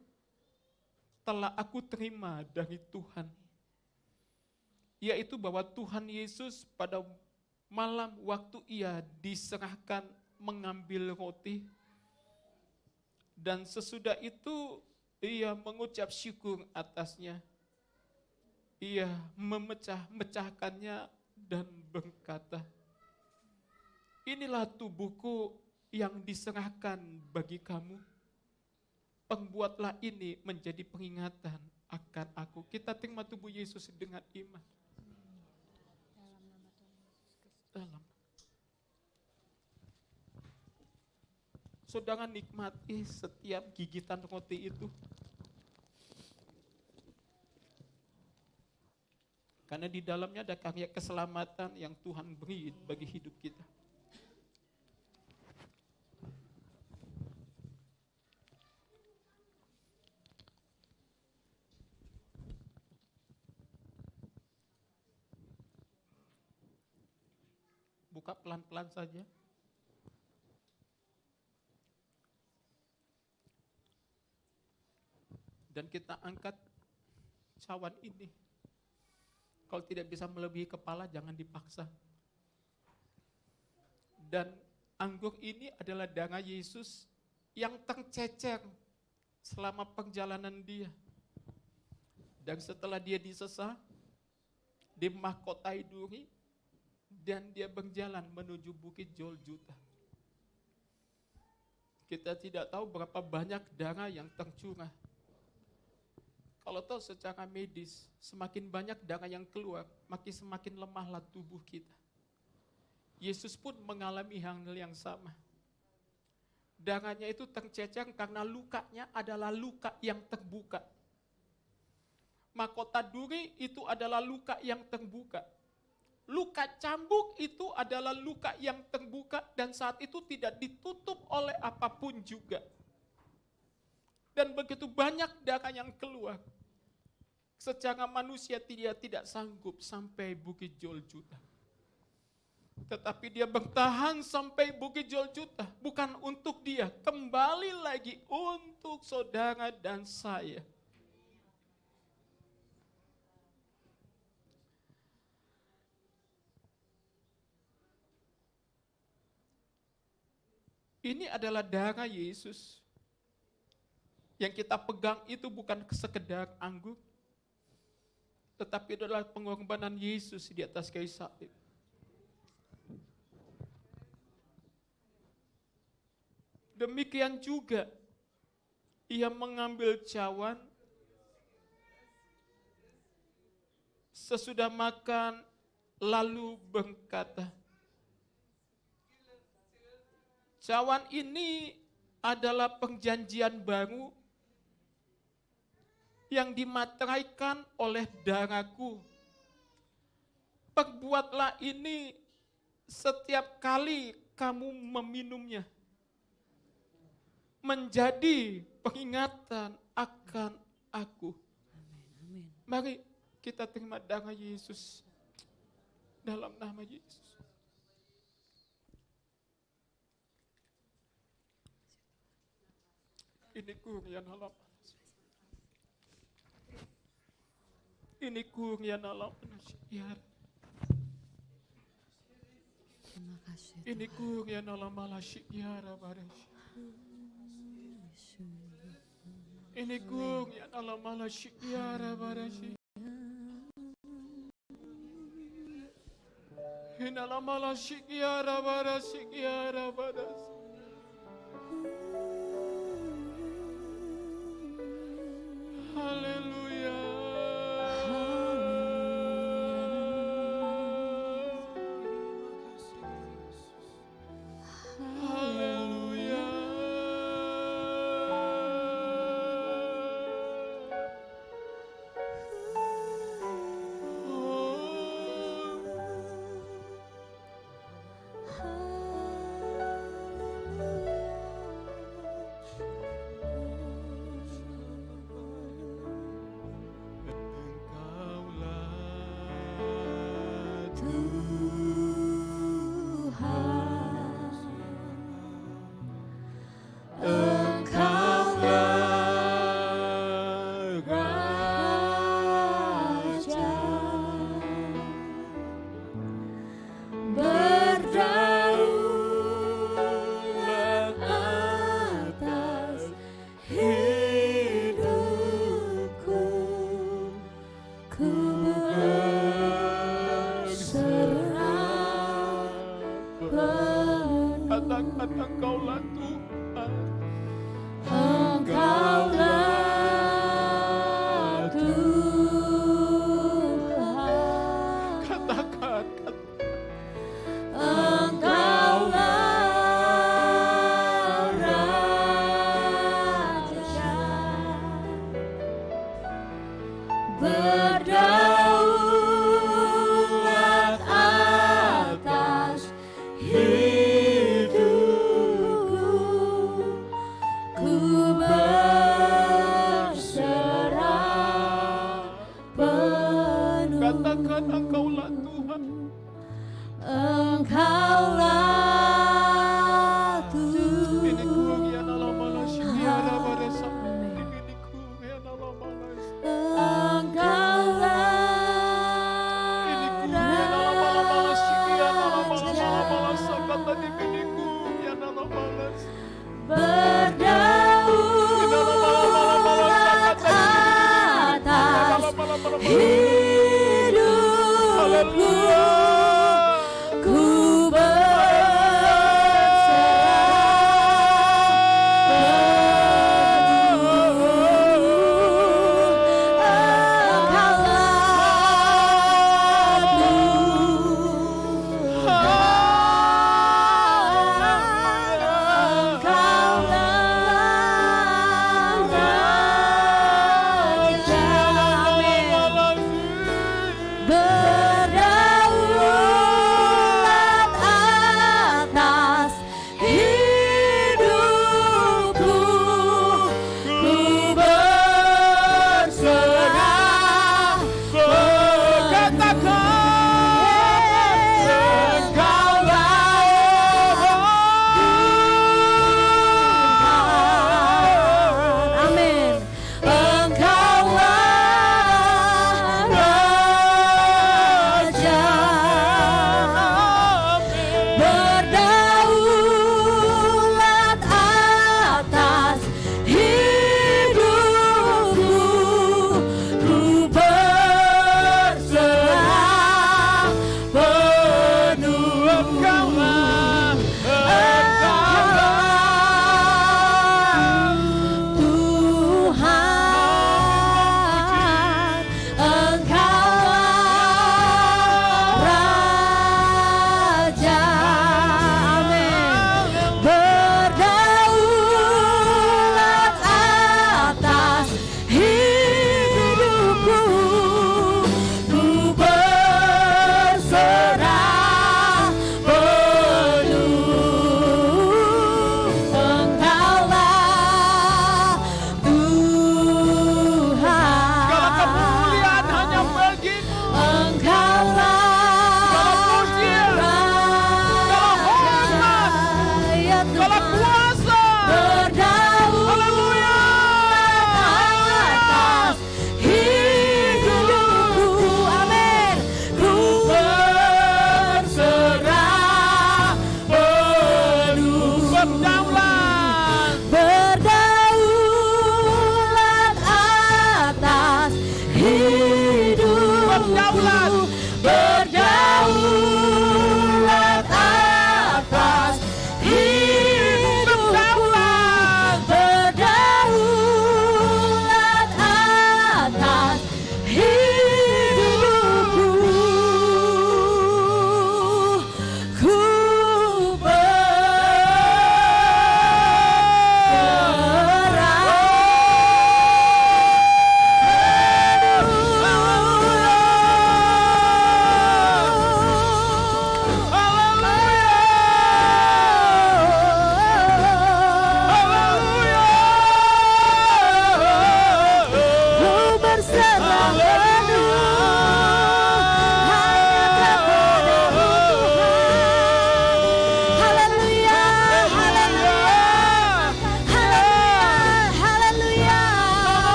telah aku terima dari Tuhan. Yaitu bahwa Tuhan Yesus pada malam waktu ia diserahkan mengambil roti, dan sesudah itu ia mengucap syukur atasnya. Ia memecah-mecahkannya dan berkata, "Inilah tubuhku yang diserahkan bagi kamu. Perbuatlah ini menjadi peringatan akan aku." Kita terima tubuh Yesus dengan iman. Dalam. Saudara nikmati setiap gigitan roti itu. Karena di dalamnya ada karya keselamatan yang Tuhan beri bagi hidup kita. Buka pelan-pelan saja. Dan kita angkat cawan ini. Kalau tidak bisa melebihi kepala, jangan dipaksa. Dan anggur ini adalah darah Yesus yang tercecer selama perjalanan dia. Dan setelah dia disesah, dimahkotai duri, dan dia berjalan menuju Bukit Golgota. Kita tidak tahu berapa banyak darah yang tercurah. Kalau tahu secara medis, semakin banyak darah yang keluar, makin semakin lemahlah tubuh kita. Yesus pun mengalami hal yang sama. Darahnya itu tercecer karena lukanya adalah luka yang terbuka. Mahkota duri itu adalah luka yang terbuka. luka cambuk itu adalah luka yang terbuka dan saat itu tidak ditutup oleh apapun juga. Dan begitu banyak darah yang keluar. Secara manusia dia tidak sanggup sampai Bukit Joljuta. Tetapi dia bertahan sampai Bukit Joljuta. Bukan untuk dia, kembali lagi untuk saudara dan saya. Ini adalah darah Yesus. Yang kita pegang itu bukan sekedar anggur, tetapi adalah pengorbanan Yesus di atas kayu salib. Demikian juga ia mengambil cawan sesudah makan lalu berkata, cawan ini adalah perjanjian baru yang dimateraikan oleh darahku. Perbuatlah ini setiap kali kamu meminumnya, menjadi peringatan akan aku. Amin. Mari kita terima darah Yesus dalam nama Yesus. Ini kurian alam. Ini kurian alam. Terima kasih. Ini kurian alam malasyiara barash. Ini kurian alam malasyiara barash. Ini alam malasyiara barash. Haleluya. Haleluya. Katakan Engkaulah Tuhan. Engkaulah Tuhan. Katakan. Engkaulah Raja. Berdaulat atas hidupku, ku berserah penuh. Katakan Engkaulah Tuhan. Engkaulah Tuhan. Ini kurian alam malasyiara barash. Ini kurian alam malas. Engkaulah Ini kurian alam malasyiara malas. Kata di ini kurian alam malas. Berdaulat atas hidupku, ku berserah penuh. Engkaulah Tuhan. Engkaulah Raja. Amin.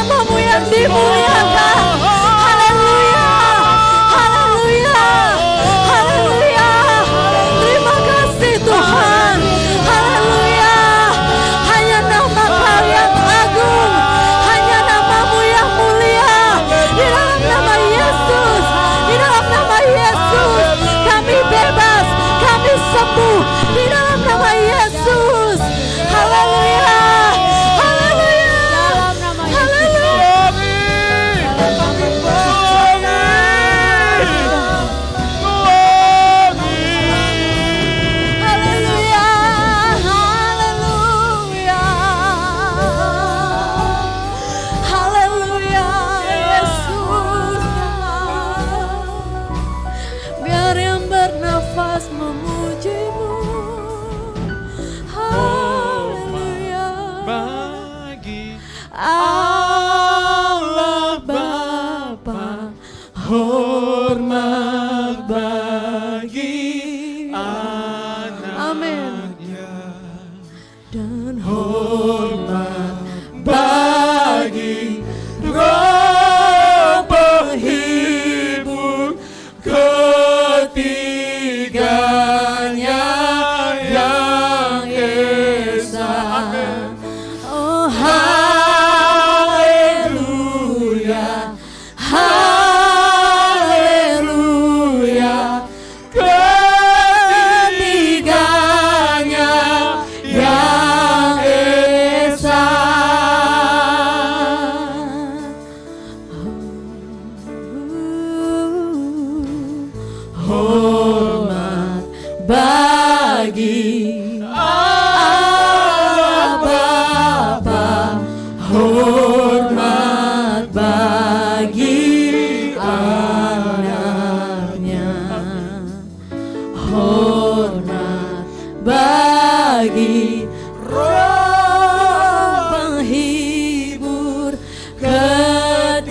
Namamu yang dimuliakan. Haleluya, haleluya, haleluya. Terima kasih Tuhan. Haleluya. Hanya nama Kau yang agung, hanya namamu yang mulia. Di dalam nama Yesus, di dalam nama Yesus kami bebas, kami sembuh. Di dalam nama Yesus. Haleluya, haleluya, haleluya. Haleluya, haleluya, haleluya, Yesus. Biar yang bernafas memuji-Mu. Haleluya. Bagi Allah Bapa, hormat bagi Amin. Dan hormat bagi Roh penghibur ketiganya yang esa. Oh haleluya, haleluya. Ketiganya yang esa. Hormat bagi Allah Bapa, hormat bagi anaknya, hormat bagi Roh penghibur ketiganya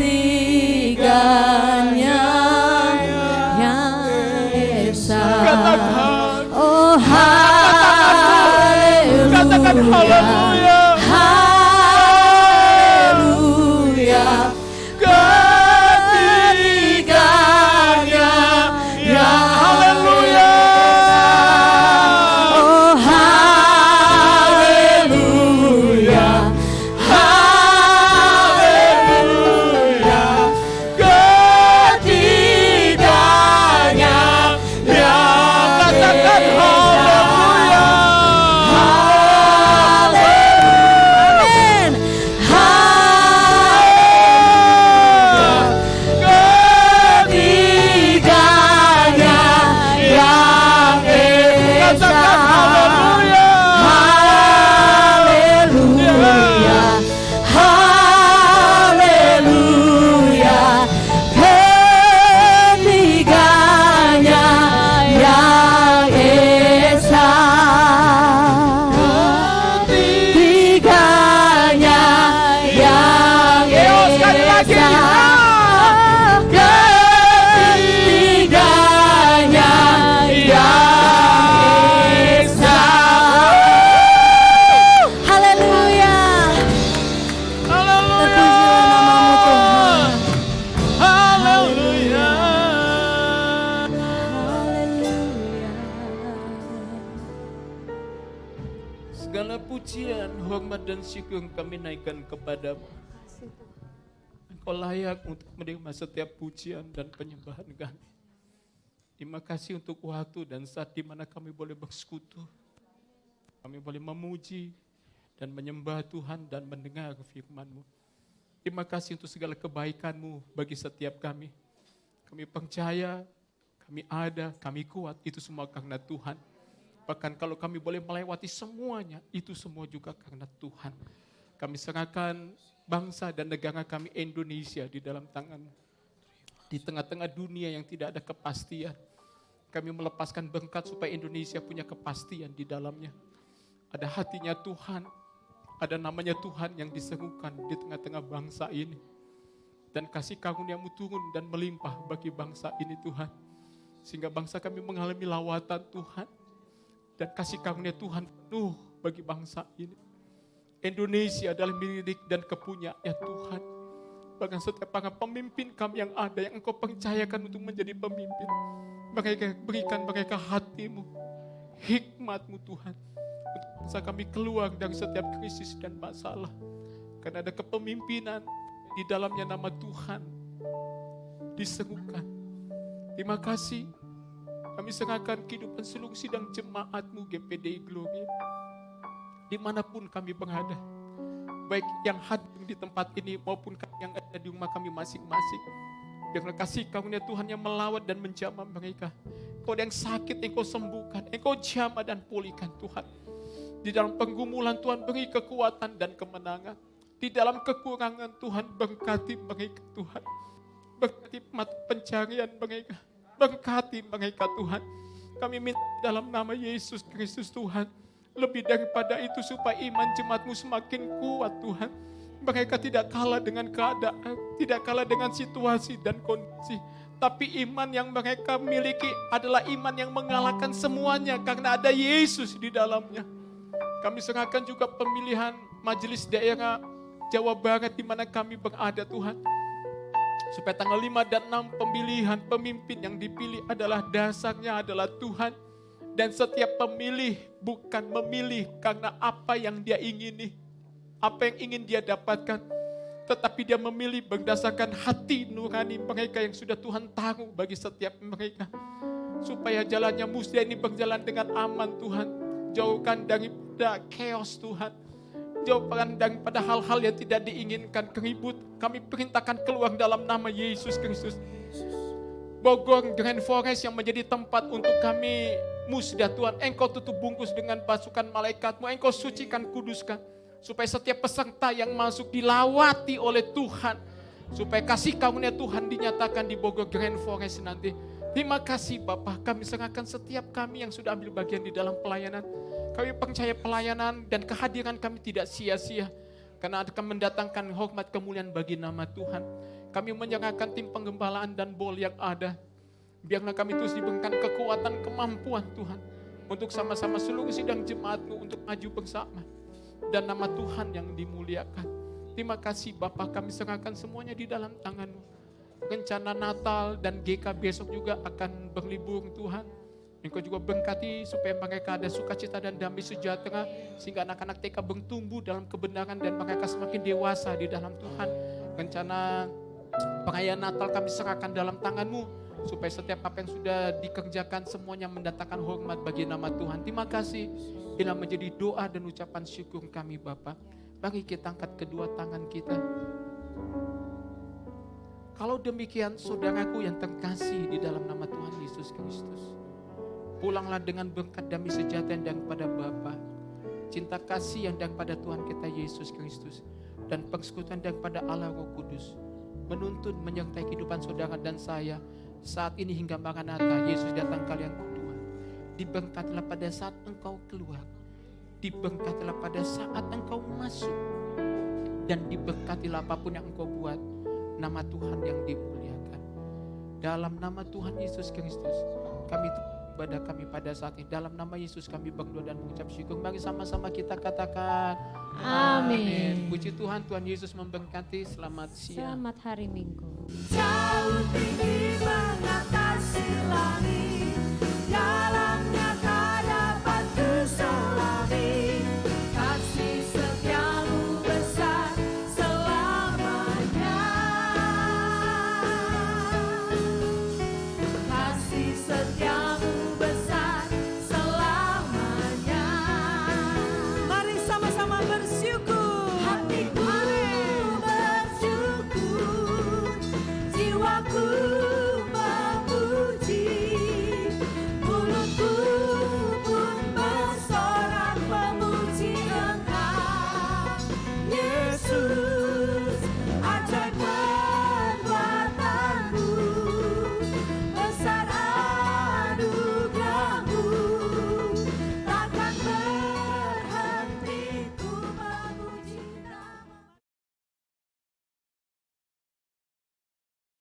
yang esa. Oh haleluya, katakan haleluya. haleluya. Ketiganya yang Haleluya. oh haleluya, haleluya. Ketiganya yang Katakan haleluya. Amin. Ketiganya yang esa. Haleluya, haleluya. Ketiganya yang esa. Ketiganya yang esa. Ketiganya yang esa. Haleluya. Terpujilah namamu Tuhan. Haleluya. Haleluya. Segala pujian, hormat dan syukur kami naikkan kepadamu. Engkau layak untuk menerima setiap pujian dan penyembahan kami. Terima kasih untuk waktu dan saat di mana kami boleh bersekutu. Kami boleh memuji dan menyembah Tuhan dan mendengar firman-Mu. Terima kasih untuk segala kebaikan-Mu bagi setiap kami. Kami percaya, kami ada, kami kuat, itu semua karena Tuhan. Bahkan kalau kami boleh melewati semuanya, itu semua juga karena Tuhan. Kami serahkan bangsa dan negara kami Indonesia di dalam tangan-Mu. Di tengah-tengah dunia yang tidak ada kepastian, kami melepaskan berkat supaya Indonesia punya kepastian di dalamnya. Ada hatinya Tuhan, ada namanya Tuhan yang diserukan di tengah-tengah bangsa ini. Dan kasih karunia-Mu turun dan melimpah bagi bangsa ini Tuhan. Sehingga bangsa kami mengalami lawatan Tuhan. Dan kasih karunia Tuhan penuh bagi bangsa ini. Indonesia adalah milik dan kepunyaan Tuhan. Bahkan setiap para pemimpin kami yang ada, yang Engkau percayakan untuk menjadi pemimpin. Mereka berikan mereka hati-Mu, hikmat-Mu Tuhan. Untuk bisa kami keluar dari setiap krisis dan masalah. Karena ada kepemimpinan di dalamnya nama Tuhan diserukan. Terima kasih. Kami serahkan kehidupan seluruh sidang jemaat-Mu GPDI Glory. Dimanapun kami berada. Baik yang hadir di tempat ini maupun yang ada di rumah kami masing-masing. Biarlah kasih karunia Tuhan yang melawat dan menjamah mereka. Engkau yang sakit, Engkau sembuhkan. Engkau jamah dan pulihkan Tuhan. Di dalam penggumulan Tuhan beri kekuatan dan kemenangan. Di dalam kekurangan Tuhan berkati mereka Tuhan. Berkati mata pencarian mereka. Berkati mereka Tuhan. Kami minta dalam nama Yesus Kristus Tuhan. Lebih daripada itu supaya iman jemaat-Mu semakin kuat Tuhan. Mereka tidak kalah dengan keadaan, tidak kalah dengan situasi dan kondisi. Tapi iman yang mereka miliki adalah iman yang mengalahkan semuanya karena ada Yesus di dalamnya. Kami serahkan juga pemilihan majelis daerah Jawa Barat di mana kami berada Tuhan. Supaya tanggal 5 dan 6 pemilihan pemimpin yang dipilih adalah dasarnya adalah Tuhan. Dan setiap pemilih bukan memilih karena apa yang dia ingini, apa yang ingin dia dapatkan. Tetapi dia memilih berdasarkan hati nurani mereka yang sudah Tuhan taruh bagi setiap mereka. Supaya jalannya Musda ini berjalan dengan aman Tuhan. Jauhkan daripada chaos Tuhan. Jauhkan daripada hal-hal yang tidak diinginkan, keribut. Kami perintahkan keluar dalam nama Yesus Kristus. Bogor Grand Forest yang menjadi tempat untuk kami Musda Tuhan, Engkau tutup bungkus dengan pasukan malaikat-Mu, Engkau sucikan, kuduskan. Supaya setiap peserta yang masuk dilawati oleh Tuhan. Supaya kasih karunia Tuhan dinyatakan di Bogor Grand Forest nanti. Terima kasih Bapak, kami serahkan setiap kami yang sudah ambil bagian di dalam pelayanan. Kami percaya pelayanan dan kehadiran kami tidak sia-sia. Karena akan mendatangkan hormat kemuliaan bagi nama Tuhan. Kami menyerahkan tim penggembalaan dan bol yang ada. Biarlah kami terus diberikan kekuatan, kemampuan Tuhan. Untuk sama-sama seluruh sidang jemaat-Mu untuk maju bersama. Dan nama Tuhan yang dimuliakan. Terima kasih Bapak, kami serahkan semuanya di dalam tangan-Mu. Rencana Natal dan GK besok juga akan berlibur Tuhan. Engkau juga berkati supaya mereka ada sukacita dan damai sejahtera. Sehingga anak-anak TK bertumbuh dalam kebenaran dan mereka semakin dewasa di dalam Tuhan. Rencana perayaan Natal kami serahkan dalam tangan-Mu. Supaya setiap apa yang sudah dikerjakan semuanya mendatangkan hormat bagi nama Tuhan. Terima kasih. Inilah menjadi doa dan ucapan syukur kami Bapa. Mari kita angkat kedua tangan kita. Kalau demikian saudaraku yang terkasih di dalam nama Tuhan Yesus Kristus. Pulanglah dengan berkat damai sejahtera yang daripada Bapa. Cinta kasih yang daripada Tuhan kita Yesus Kristus. Dan persekutuan daripada Allah Roh Kudus. Menuntun menyertai kehidupan saudara dan saya. Saat ini hingga Maranatha, Yesus datang kali yang kedua. Diberkatilah pada saat engkau keluar. Diberkatilah pada saat engkau masuk. Dan diberkatilah apapun yang engkau buat. Nama Tuhan yang dimuliakan. Dalam nama Tuhan Yesus Kristus, kami ibadah kami pada saat ini. Dalam nama Yesus kami berdoa dan mengucap syukur. Mari sama-sama kita katakan amin. Puji Tuhan, Tuhan Yesus memberkati. Selamat siang. Selamat hari Minggu. Jauh tinggi mengatasi langit.